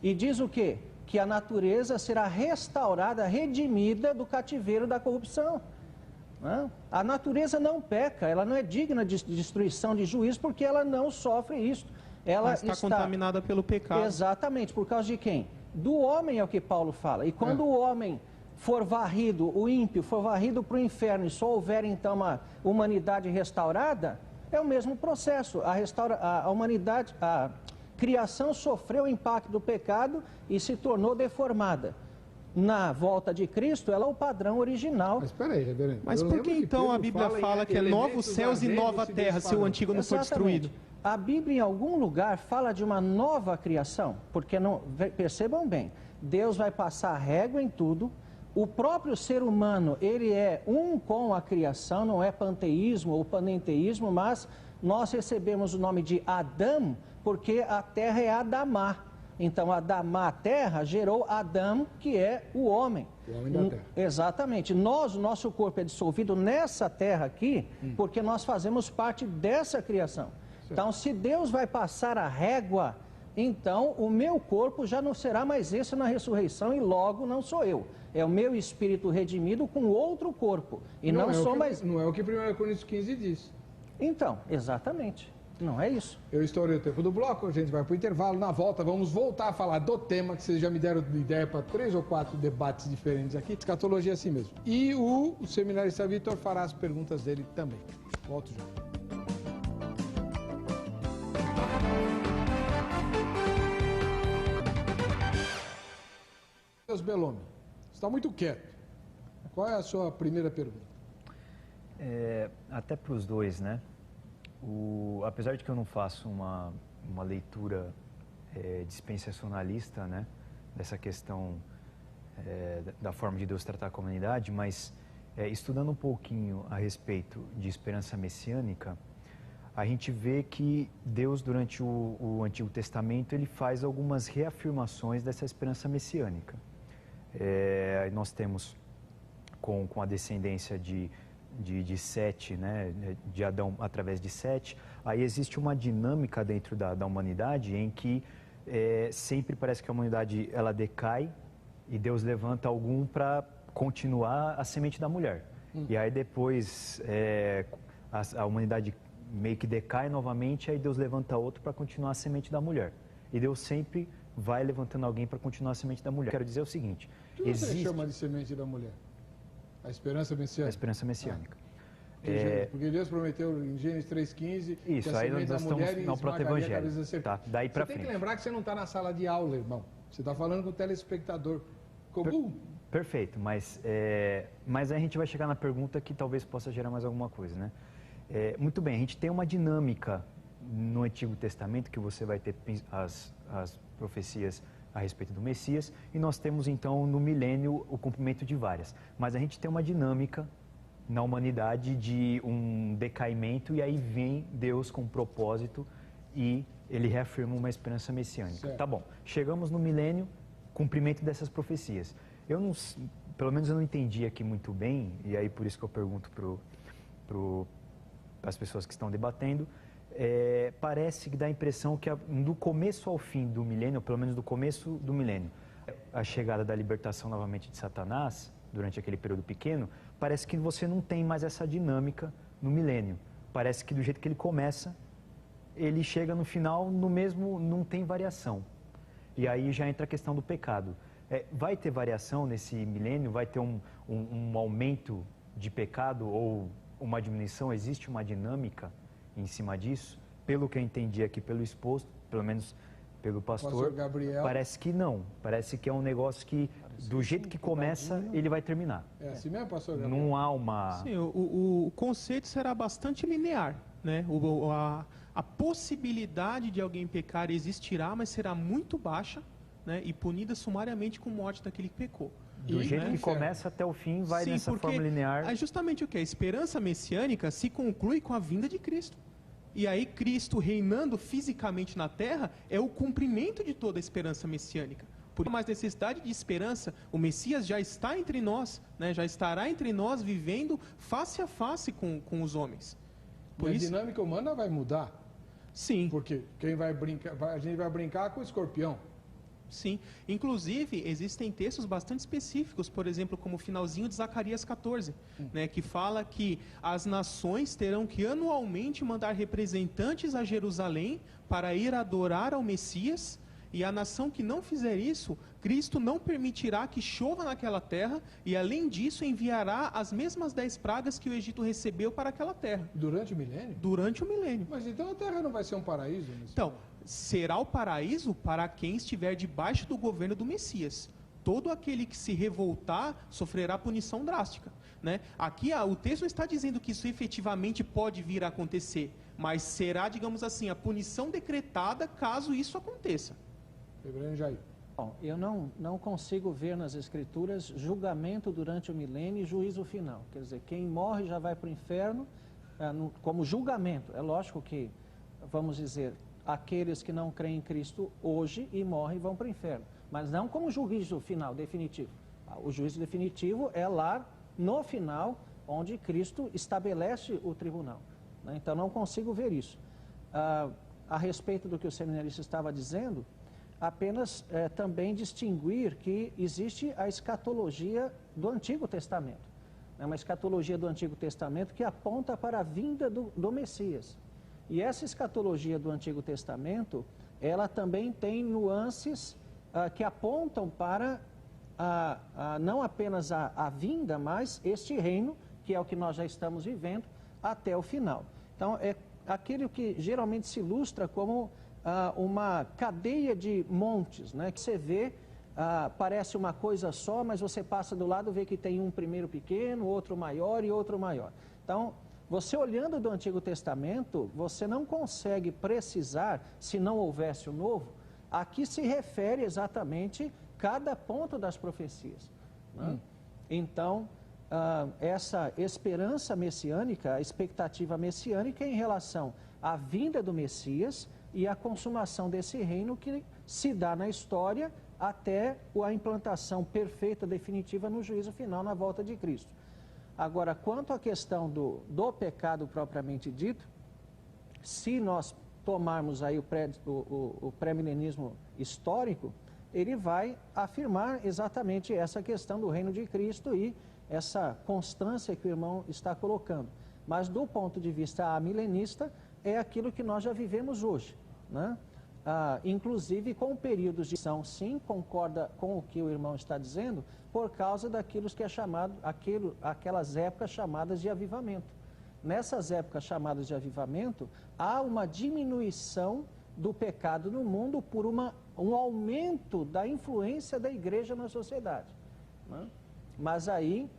E diz o quê? Que a natureza será restaurada, redimida do cativeiro da corrupção. Não? A natureza não peca, ela não é digna de destruição, de juízo, porque ela não sofre isso. Ela está contaminada pelo pecado. Exatamente, por causa de quem? Do homem, é o que Paulo fala. E quando o homem for varrido, o ímpio for varrido para o inferno e só houver então uma humanidade restaurada, é o mesmo processo. A humanidade, a criação sofreu o impacto do pecado e se tornou deformada. Na volta de Cristo, ela é o padrão original. Mas espera aí, reverendo. Mas por que então a Bíblia fala que é novos céus e nova terra se o antigo não for destruído? A Bíblia em algum lugar fala de uma nova criação, porque não, percebam bem, Deus vai passar régua em tudo. O próprio ser humano, ele é um com a criação, não é panteísmo ou panenteísmo, mas nós recebemos o nome de Adão, porque a terra é Adamá. Então, Adamá, a terra, gerou Adão, que é o homem. O homem da terra. Exatamente. Nós, o nosso corpo é dissolvido nessa terra aqui, porque nós fazemos parte dessa criação. Certo. Então, se Deus vai passar a régua, então o meu corpo já não será mais esse na ressurreição e logo não sou eu. É o meu espírito redimido com outro corpo. E não sou mais... Não é o que 1 Coríntios 15 diz. Então, exatamente. Não é isso. Eu estourei o tempo do bloco, a gente vai para o intervalo. Na volta, vamos voltar a falar do tema, que vocês já me deram ideia para 3 ou 4 debates diferentes aqui. Escatologia é assim mesmo. E o seminarista Vitor fará as perguntas dele também. Volto já. Deus Belome, você está muito quieto. Qual é a sua primeira pergunta? Até para os dois, né? Apesar de que eu não faço uma leitura dispensacionalista, né, dessa questão da forma de Deus tratar a humanidade, mas estudando um pouquinho a respeito de esperança messiânica, a gente vê que Deus, durante o Antigo Testamento, ele faz algumas reafirmações dessa esperança messiânica. Nós temos com a descendência de Sete, né, de Adão através de Sete, aí existe uma dinâmica dentro da humanidade em que sempre parece que a humanidade ela decai e Deus levanta algum para continuar a semente da mulher. E aí depois a humanidade meio que decai novamente, aí Deus levanta outro para continuar a semente da mulher. E Deus sempre vai levantando alguém para continuar a semente da mulher. Quero dizer o seguinte... O que você chama de semente da mulher? A esperança messiânica. A esperança messiânica. Porque Deus prometeu em Gênesis 3,15 que a semente da mulher esmagaria a cabeça da serpente. Tá, daí pra frente. Você tem que lembrar que você não está na sala de aula, irmão. Você está falando com o telespectador comum. Perfeito, mas aí a gente vai chegar na pergunta que talvez possa gerar mais alguma coisa, né? Muito bem, a gente tem uma dinâmica no Antigo Testamento, que você vai ter as profecias a respeito do Messias, e nós temos então no milênio o cumprimento de várias. Mas a gente tem uma dinâmica na humanidade de um decaimento, e aí vem Deus com um propósito e ele reafirma uma esperança messiânica. Certo. Tá bom, chegamos no milênio, cumprimento dessas profecias. Eu não, pelo menos eu não entendi aqui muito bem, e aí por isso que eu pergunto para as pessoas que estão debatendo, parece que dá a impressão que do começo ao fim do milênio, pelo menos do começo do milênio, a chegada da libertação novamente de Satanás, durante aquele período pequeno, parece que você não tem mais essa dinâmica no milênio. Parece que do jeito que ele começa, ele chega no final no mesmo, não tem variação. E aí já entra a questão do pecado. Vai ter variação nesse milênio? Vai ter um aumento de pecado ou uma diminuição? Existe uma dinâmica em cima disso? Pelo que eu entendi aqui pelo exposto, pelo menos pelo pastor Gabriel, parece que não. Parece que é um negócio que, do jeito que começa, ele vai terminar. É assim mesmo, pastor Gabriel? Não há uma... Sim, o conceito será bastante linear, né? A possibilidade de alguém pecar existirá, mas será muito baixa, né? E punida sumariamente com morte daquele que pecou. Do jeito que começa até o fim, vai nessa forma linear. É justamente o que? A esperança messiânica se conclui com a vinda de Cristo. E aí Cristo reinando fisicamente na terra é o cumprimento de toda a esperança messiânica. Por mais necessidade de esperança, o Messias já está entre nós, né? Já estará entre nós vivendo face a face com os homens. A dinâmica humana vai mudar. Sim. Porque quem vai brincar, a gente vai brincar com o escorpião. Sim. Inclusive, existem textos bastante específicos, por exemplo, como o finalzinho de Zacarias 14, né, que fala que as nações terão que anualmente mandar representantes a Jerusalém para ir adorar ao Messias, e a nação que não fizer isso, Cristo não permitirá que chova naquela terra, e além disso enviará as mesmas 10 pragas que o Egito recebeu para aquela terra. Durante o milênio? Durante o milênio. Mas então a terra não vai ser um paraíso? Então, será o paraíso para quem estiver debaixo do governo do Messias. Todo aquele que se revoltar sofrerá punição drástica, né? Aqui o texto não está dizendo que isso efetivamente pode vir a acontecer, mas será, digamos assim, a punição decretada caso isso aconteça. Reverendo Jair. Bom, eu não consigo ver nas Escrituras julgamento durante o milênio e juízo final. Quer dizer, quem morre já vai para o inferno como julgamento. É lógico que, vamos dizer, aqueles que não creem em Cristo hoje e morrem vão para o inferno. Mas não como juízo final, definitivo. O juízo definitivo é lá no final, onde Cristo estabelece o tribunal, né? Então não consigo ver isso. A respeito do que o seminarista estava dizendo, apenas também distinguir que existe a escatologia do Antigo Testamento. É uma escatologia do Antigo Testamento que aponta para a vinda do Messias. E essa escatologia do Antigo Testamento, ela também tem nuances que apontam para não apenas a vinda, mas este reino, que é o que nós já estamos vivendo, até o final. Então, é aquilo que geralmente se ilustra como uma cadeia de montes, né? Que você vê, parece uma coisa só, mas você passa do lado e vê que tem um primeiro pequeno, outro maior e outro maior. Então, você olhando do Antigo Testamento, você não consegue precisar, se não houvesse o Novo, a que se refere exatamente cada ponto das profecias, né? Então, essa esperança messiânica, a expectativa messiânica em relação à vinda do Messias e a consumação desse reino que se dá na história até a implantação perfeita, definitiva no juízo final, na volta de Cristo. Agora, quanto à questão do pecado propriamente dito, se nós tomarmos aí o pré-milenismo histórico, ele vai afirmar exatamente essa questão do reino de Cristo e essa constância que o irmão está colocando. Mas do ponto de vista amilenista, é aquilo que nós já vivemos hoje, né? Inclusive com períodos de transição, sim, concorda com o que o irmão está dizendo, por causa daquilo que é chamado, aquelas épocas chamadas de avivamento. Nessas épocas chamadas de avivamento, há uma diminuição do pecado no mundo por um aumento da influência da igreja na sociedade, né? Mas aí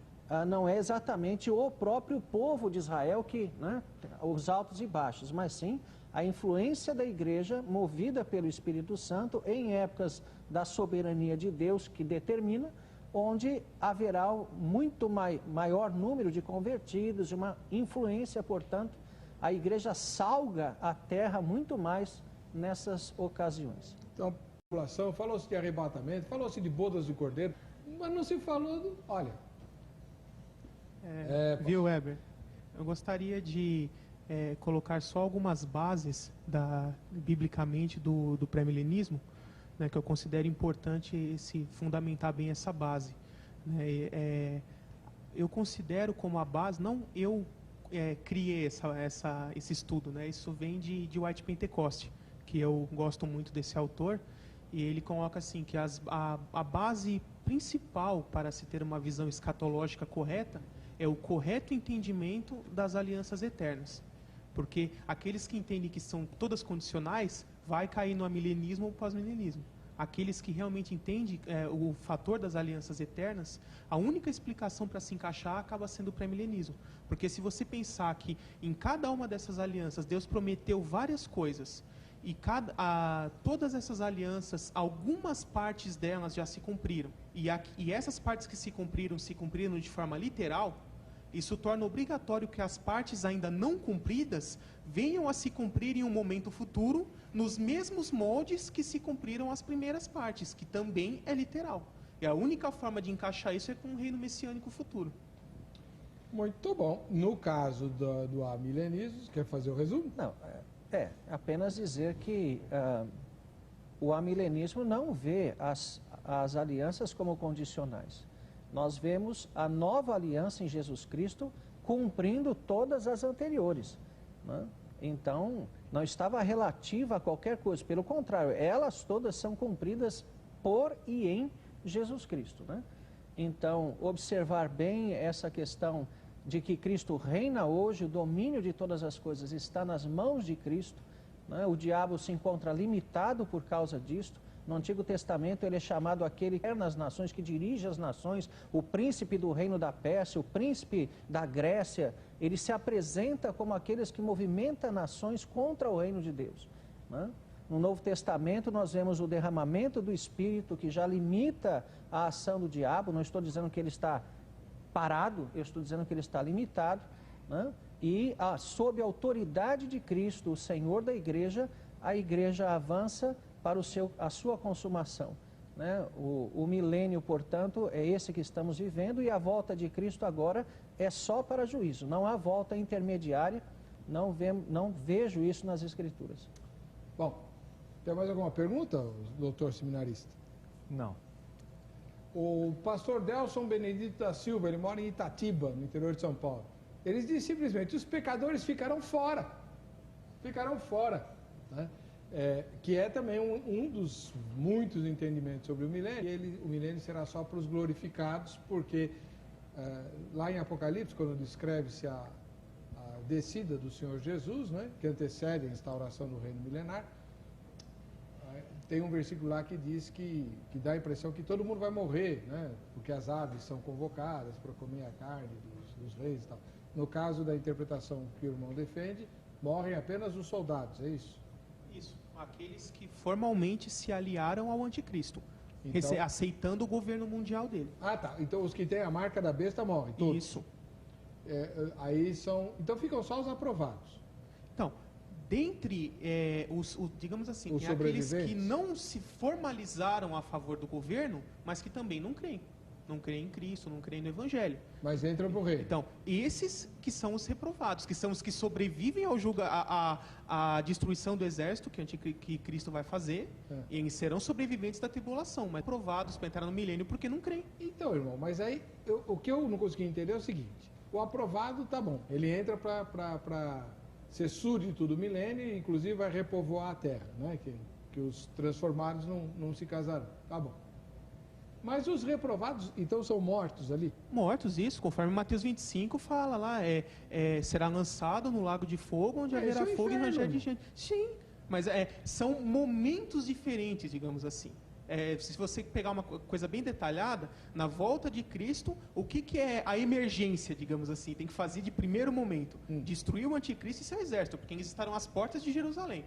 não é exatamente o próprio povo de Israel que, né, os altos e baixos, mas sim a influência da igreja movida pelo Espírito Santo em épocas da soberania de Deus que determina, onde haverá muito maior número de convertidos, uma influência, portanto, a igreja salga a terra muito mais nessas ocasiões. Então, a população, falou-se de arrebatamento, falou-se de bodas do cordeiro, mas não se falou olha... Viu, Weber? Eu gostaria de colocar só algumas bases biblicamente do pré-milenismo, né, que eu considero importante se fundamentar bem essa base. Né? Eu considero como a base, não eu criei esse estudo, né? Isso vem de White Pentecoste, que eu gosto muito desse autor, e ele coloca assim que a base principal para se ter uma visão escatológica correta é o correto entendimento das alianças eternas. Porque aqueles que entendem que são todas condicionais, vai cair no amilenismo ou pós-milenismo. Aqueles que realmente entendem o fator das alianças eternas, a única explicação para se encaixar acaba sendo o pré-milenismo. Porque se você pensar que em cada uma dessas alianças, Deus prometeu várias coisas, e todas essas alianças, algumas partes delas já se cumpriram, e essas partes que se cumpriram de forma literal, isso torna obrigatório que as partes ainda não cumpridas venham a se cumprir em um momento futuro, nos mesmos moldes que se cumpriram as primeiras partes, que também é literal. E a única forma de encaixar isso é com o reino messiânico futuro. Muito bom. No caso do amilenismo, quer fazer o resumo? Não, apenas dizer que o amilenismo não vê as alianças como condicionais. Nós vemos a nova aliança em Jesus Cristo cumprindo todas as anteriores, né? Então, não estava relativa a qualquer coisa. Pelo contrário, elas todas são cumpridas por e em Jesus Cristo, né? Então, observar bem essa questão de que Cristo reina hoje, o domínio de todas as coisas está nas mãos de Cristo, né? O diabo se encontra limitado por causa disto. No Antigo Testamento ele é chamado aquele que é nas nações, que dirige as nações, o príncipe do reino da Pérsia, o príncipe da Grécia. Ele se apresenta como aqueles que movimentam nações contra o reino de Deus, né? No Novo Testamento nós vemos o derramamento do Espírito, que já limita a ação do diabo. Não estou dizendo que ele está parado, eu estou dizendo que ele está limitado, né? E sob a autoridade de Cristo, o Senhor da igreja, a igreja avança para a sua consumação, né? O milênio, portanto, é esse que estamos vivendo, e a volta de Cristo agora é só para juízo. Não há volta intermediária, não vejo isso nas Escrituras. Bom, tem mais alguma pergunta, doutor seminarista? Não. O pastor Delson Benedito da Silva, ele mora em Itatiba, no interior de São Paulo. Ele diz simplesmente, os pecadores ficarão fora. Ficarão fora, né? Que é também um dos muitos entendimentos sobre o milênio. O milênio será só para os glorificados, porque lá em Apocalipse, quando descreve-se a descida do Senhor Jesus, né, que antecede a instauração do reino milenar, tem um versículo lá que diz que dá a impressão que todo mundo vai morrer, né, porque as aves são convocadas para comer a carne dos reis e tal. No caso da interpretação que o irmão defende, morrem apenas os soldados, é isso? Isso, aqueles que formalmente se aliaram ao anticristo, então, aceitando o governo mundial dele. Ah, tá. Então os que têm a marca da besta morrem, todos. Isso. Então ficam só os aprovados. Então, dentre digamos assim, os aqueles que não se formalizaram a favor do governo, mas que também não creem. Não creem em Cristo, não creem no Evangelho. Mas entram para o reino. Então, esses que são os reprovados, que são os que sobrevivem ao à destruição do exército que Cristo vai fazer, e eles serão sobreviventes da tribulação, mas reprovados para entrar no milênio porque não creem. Então, irmão, mas aí o que eu não consegui entender é o seguinte: o aprovado tá bom, ele entra para ser súdito do milênio e inclusive vai repovoar a terra, né? Que os transformados não se casarão. Tá bom. Mas os reprovados, então, são mortos ali? Mortos, isso. Conforme Mateus 25 fala lá, será lançado no lago de fogo, onde haverá fogo e ranger de gente. Sim, mas são momentos diferentes, digamos assim. Se você pegar uma coisa bem detalhada, na volta de Cristo, o que é a emergência, digamos assim? Tem que fazer de primeiro momento. Destruir o anticristo e seu exército, porque eles estarão às portas de Jerusalém.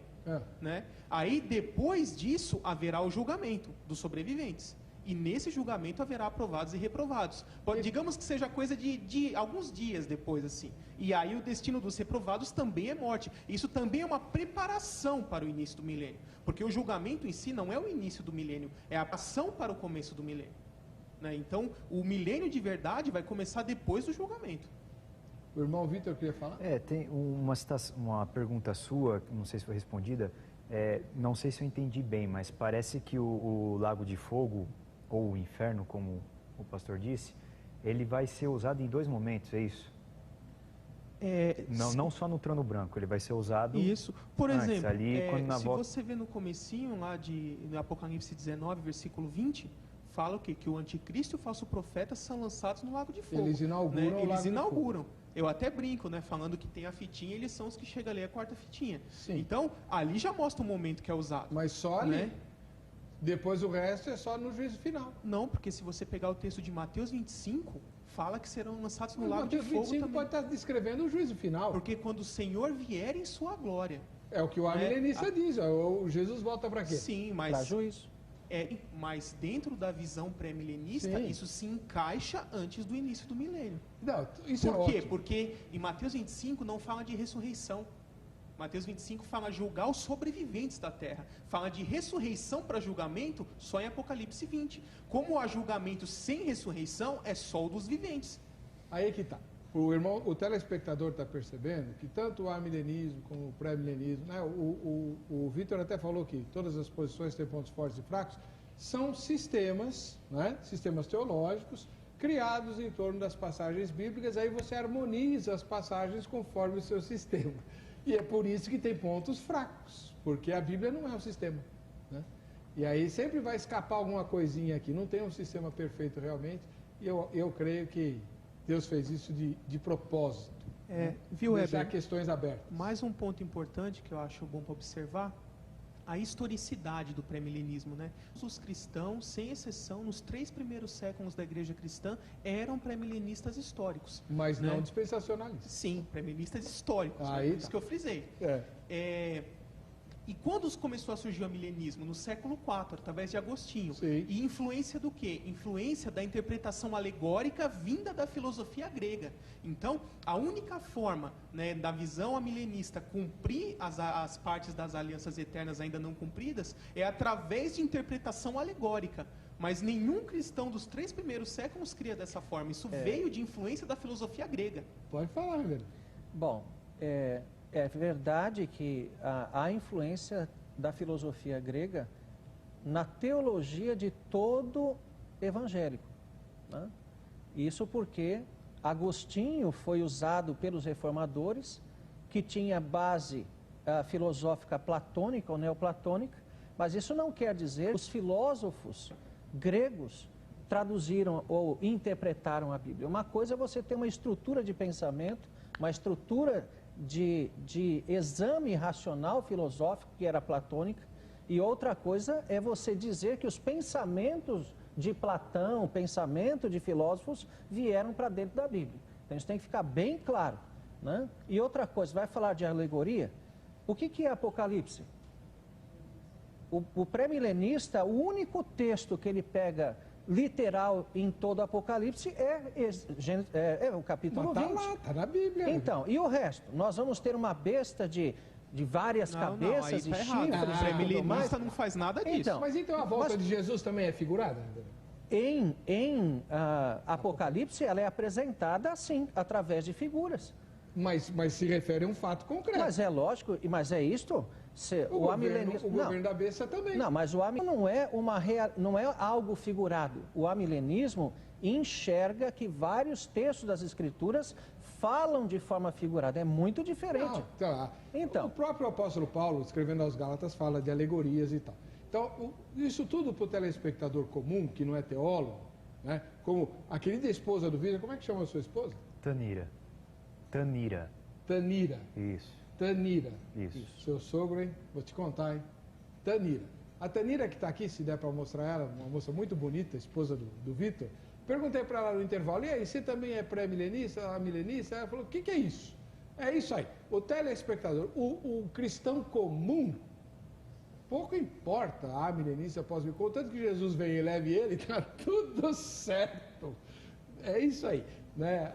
Né? Aí, depois disso, haverá o julgamento dos sobreviventes. E nesse julgamento haverá aprovados e reprovados. Digamos que seja coisa de alguns dias depois, assim. E aí o destino dos reprovados também é morte. Isso também é uma preparação para o início do milênio. Porque o julgamento em si não é o início do milênio, é a ação para o começo do milênio. Né? Então, o milênio de verdade vai começar depois do julgamento. O irmão Vitor queria falar? Tem uma pergunta sua, não sei se foi respondida, não sei se eu entendi bem, mas parece que o Lago de Fogo, ou o inferno, como o pastor disse, ele vai ser usado em 2 momentos, é isso? Não só no trono branco, ele vai ser usado isso. Por antes, exemplo, ali, quando na volta... você vê no comecinho lá no Apocalipse 19, versículo 20, fala o quê? Que o anticristo e o falso profeta são lançados no Lago de Fogo. Eles inauguram, né? o Lago de Fogo. Eu até brinco, né? Falando que tem a fitinha, eles são os que chegam ali a 4ª fitinha. Sim. Então, ali já mostra o momento que é usado. Mas só ali. Né? Depois o resto é só no juízo final. Não, porque se você pegar o texto de Mateus 25, fala que serão lançados no Lago de Fogo Mateus 25 também. pode estar descrevendo o juízo final. Porque quando o Senhor vier em sua glória... É o que o amilenista diz. O Jesus volta para quê? Sim, mas... Para juízo. Mas dentro da visão pré-milenista, isso se encaixa antes do início do milênio. Não, isso Por quê? ótimo. Porque em Mateus 25 não fala de ressurreição. Mateus 25 fala julgar os sobreviventes da terra. Fala de ressurreição para julgamento só em Apocalipse 20. Como há julgamento sem ressurreição, é só o dos viventes. Aí que está. O telespectador está percebendo que tanto o amilenismo como o pré-milenismo, né, o Vitor até falou que todas as posições têm pontos fortes e fracos, são sistemas, né, sistemas teológicos, criados em torno das passagens bíblicas, aí você harmoniza as passagens conforme o seu sistema. E é por isso que tem pontos fracos, porque a Bíblia não é um sistema. Né? E aí sempre vai escapar alguma coisinha aqui, não tem um sistema perfeito realmente, e eu creio que Deus fez isso de propósito. Viu, deixar Heber? questões abertas. Mais um ponto importante que eu acho bom para observar, a historicidade do pré-milenismo, né? Os cristãos, sem exceção, nos 3 primeiros séculos da igreja cristã, eram pré-milenistas históricos. Mas né? não dispensacionalistas. Sim, pré-milenistas históricos, Aí né? Isso que eu frisei. E quando começou a surgir o milenismo? No século IV, através de Agostinho. Sim. E influência do quê? Influência da interpretação alegórica vinda da filosofia grega. Então, a única forma, né, da visão amilenista cumprir as partes das alianças eternas ainda não cumpridas é através de interpretação alegórica. Mas nenhum cristão dos 3 primeiros séculos cria dessa forma. Isso veio de influência da filosofia grega. Pode falar, velho. Bom, é verdade que há influência da filosofia grega na teologia de todo evangélico. Né? Isso porque Agostinho foi usado pelos reformadores, que tinha base filosófica platônica ou neoplatônica, mas isso não quer dizer que os filósofos gregos traduziram ou interpretaram a Bíblia. Uma coisa é você ter uma estrutura de pensamento, uma estrutura de exame racional filosófico, que era platônica, e outra coisa é você dizer que os pensamentos de Platão, pensamento de filósofos, vieram para dentro da Bíblia. Então isso tem que ficar bem claro. Né? E outra coisa, vai falar de alegoria? O que é Apocalipse? O pré-milenista, o único texto que ele pega literal em todo o Apocalipse é o capítulo 20. Lá, tá na Bíblia. Então, e o resto? Nós vamos ter uma besta de várias cabeças e chifres. O pré-milenista não faz nada disso. Então, Mas então a volta de Jesus também é figurada? Em Apocalipse, ela é apresentada assim, através de figuras. Mas se refere a um fato concreto. Mas é lógico, mas é isto... O governo da besta também. Não, mas o amilenismo não é algo figurado. O amilenismo enxerga que vários textos das Escrituras falam de forma figurada. É muito diferente. Então, o próprio apóstolo Paulo, escrevendo aos Gálatas, fala de alegorias e tal. Então, isso tudo para o telespectador comum, que não é teólogo, né? Como a querida esposa do Vitor, como é que chama a sua esposa? Tanira. Isso. Tanira. Isso. Seu sogro, hein? Vou te contar, hein? Tanira. A Tanira, que está aqui, se der para mostrar ela, uma moça muito bonita, esposa do Vitor, perguntei para ela no intervalo, e aí, você também é pré-milenista, ela é milenista? Ela falou, o que é isso? É isso aí. O telespectador, o cristão comum, pouco importa a milenista, pós-milenista, contanto que Jesus vem e leve ele, está tudo certo. É isso aí. Né?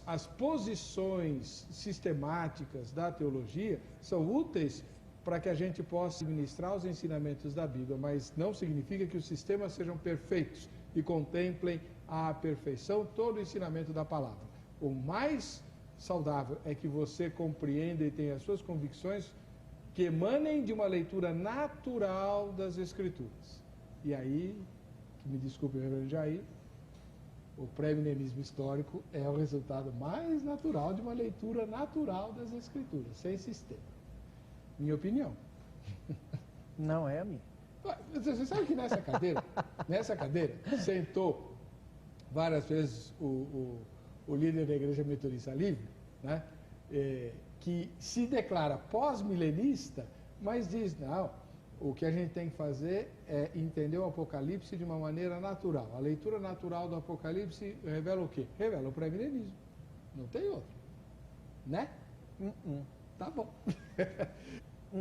As posições sistemáticas da teologia são úteis para que a gente possa ministrar os ensinamentos da Bíblia, mas não significa que os sistemas sejam perfeitos e contemplem à perfeição todo o ensinamento da palavra. O mais saudável é que você compreenda e tenha as suas convicções que emanem de uma leitura natural das Escrituras. E aí, que me desculpe, reverendo Jair, o pré-milenismo histórico é o resultado mais natural de uma leitura natural das Escrituras, sem sistema. Minha opinião. Não é a minha. Você sabe que nessa cadeira, sentou várias vezes o líder da Igreja Metodista Livre, né, que se declara pós-milenista, mas diz, não, o que a gente tem que fazer é entender o Apocalipse de uma maneira natural. A leitura natural do Apocalipse revela o quê? Revela o pré-milenismo. Não tem outro. Né? Tá bom.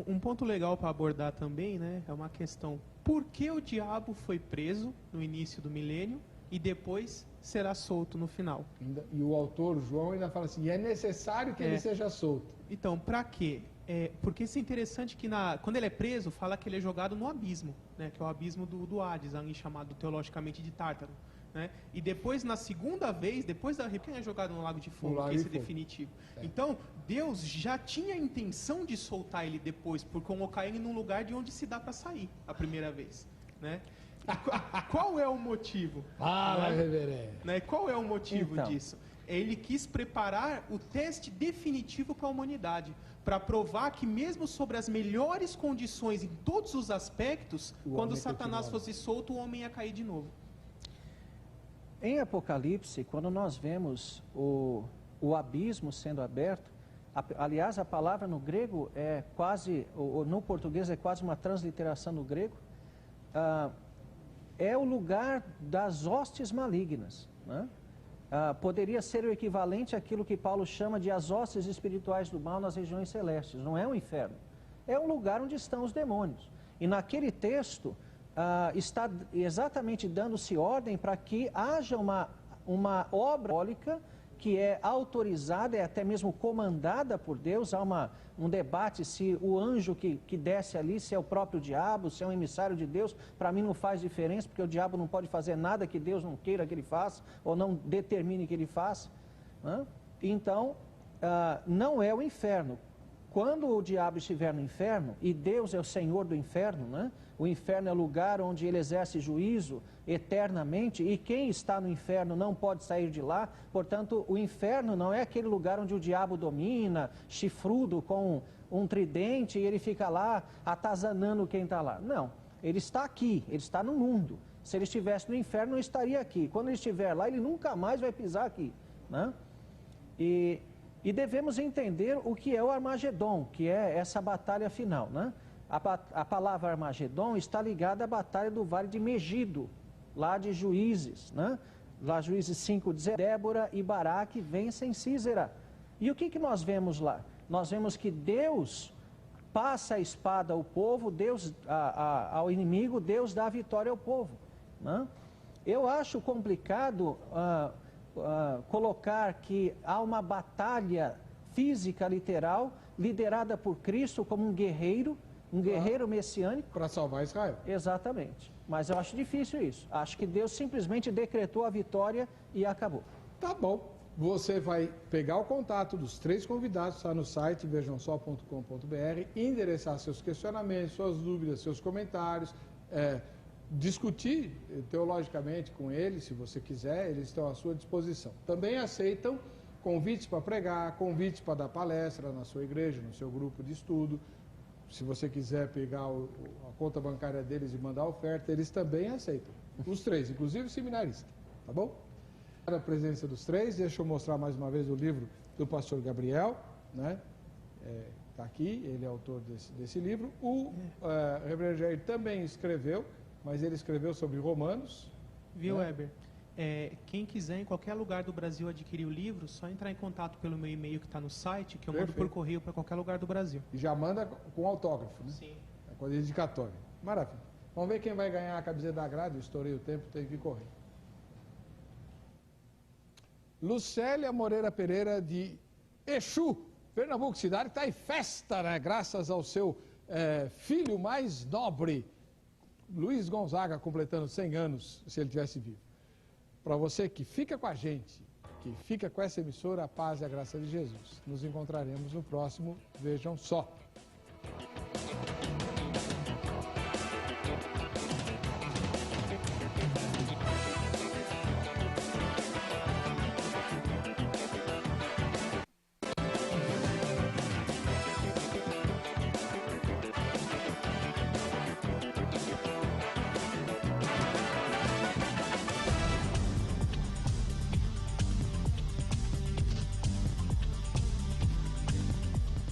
Um ponto legal para abordar também, né, é uma questão: por que o diabo foi preso no início do milênio e depois será solto no final? E o autor, João, ainda fala assim, é necessário que ele seja solto. Então, para quê? Porque isso é interessante que quando ele é preso, fala que ele é jogado no abismo, né, que é o abismo do Hades, ali chamado teologicamente de Tártaro. Né? E depois, na segunda vez, depois da quem é jogado no lago de fogo, que é esse definitivo. Então, Deus já tinha a intenção de soltar ele depois, por colocar ele num lugar de onde se dá para sair a primeira vez. Né? Qual é o motivo? Né? Qual é o motivo disso? Ele quis preparar o teste definitivo para a humanidade, para provar que mesmo sobre as melhores condições em todos os aspectos, quando Satanás fosse solto, o homem ia cair de novo. Em Apocalipse, quando nós vemos o abismo sendo aberto, aliás, a palavra no grego é quase, no português é quase uma transliteração do grego, é o lugar das hostes malignas, né? Poderia ser o equivalente àquilo que Paulo chama de as hostes espirituais do mal nas regiões celestes. Não é um inferno, é um lugar onde estão os demônios. E naquele texto está exatamente dando-se ordem para que haja uma obra simbólica que é autorizada, é até mesmo comandada por Deus. Há um debate se o anjo que desce ali, se é o próprio diabo, se é um emissário de Deus. Para mim não faz diferença, porque o diabo não pode fazer nada que Deus não queira que ele faça, ou não determine que ele faça. Né? Então, não é o inferno. Quando o diabo estiver no inferno, e Deus é o Senhor do inferno, né? O inferno é o lugar onde ele exerce juízo eternamente, e quem está no inferno não pode sair de lá. Portanto, o inferno não é aquele lugar onde o diabo domina, chifrudo, com um tridente, e ele fica lá atazanando quem está lá. Não, ele está aqui, ele está no mundo. Se ele estivesse no inferno, não estaria aqui. Quando ele estiver lá, ele nunca mais vai pisar aqui, né? E devemos entender o que é o Armagedon, que é essa batalha final, né? A palavra Armagedon está ligada à batalha do Vale de Megido, lá de Juízes, né? Lá Juízes 5:10, Débora e Baraque vencem Sísera. E o que nós vemos lá? Nós vemos que Deus passa a espada ao povo, ao inimigo, Deus dá a vitória ao povo, né? Eu acho complicado colocar que há uma batalha física, literal, liderada por Cristo como um guerreiro messiânico. Para salvar Israel. Exatamente. Mas eu acho difícil isso. Acho que Deus simplesmente decretou a vitória e acabou. Tá bom. Você vai pegar o contato dos 3 convidados, está no site vejamsó.com.br, endereçar seus questionamentos, suas dúvidas, seus comentários, discutir teologicamente com eles, se você quiser, eles estão à sua disposição. Também aceitam convites para pregar, convites para dar palestra na sua igreja, no seu grupo de estudo. Se você quiser pegar a conta bancária deles e mandar oferta, eles também aceitam. Os 3, inclusive o seminarista, tá bom? A presença dos 3, deixa eu mostrar mais uma vez o livro do pastor Gabriel, né? está aqui, ele é autor desse livro. O Reverendo Jair também escreveu, mas ele escreveu sobre Romanos. Viu, né? Weber? Quem quiser em qualquer lugar do Brasil adquirir o livro, só entrar em contato pelo meu e-mail que está no site, que eu mando por correio para qualquer lugar do Brasil. E já manda com autógrafo, né? Sim. É com dedicatória. Maravilha. Vamos ver quem vai ganhar a camiseta da grade. Eu estourei o tempo, tenho que correr. Lucélia Moreira Pereira de Exu, Pernambuco, cidade, está em festa, né? Graças ao seu filho mais nobre, Luiz Gonzaga, completando 100 anos, se ele tivesse vivo. Para você que fica com a gente, que fica com essa emissora, a paz e a graça de Jesus. Nos encontraremos no próximo Vejam Só.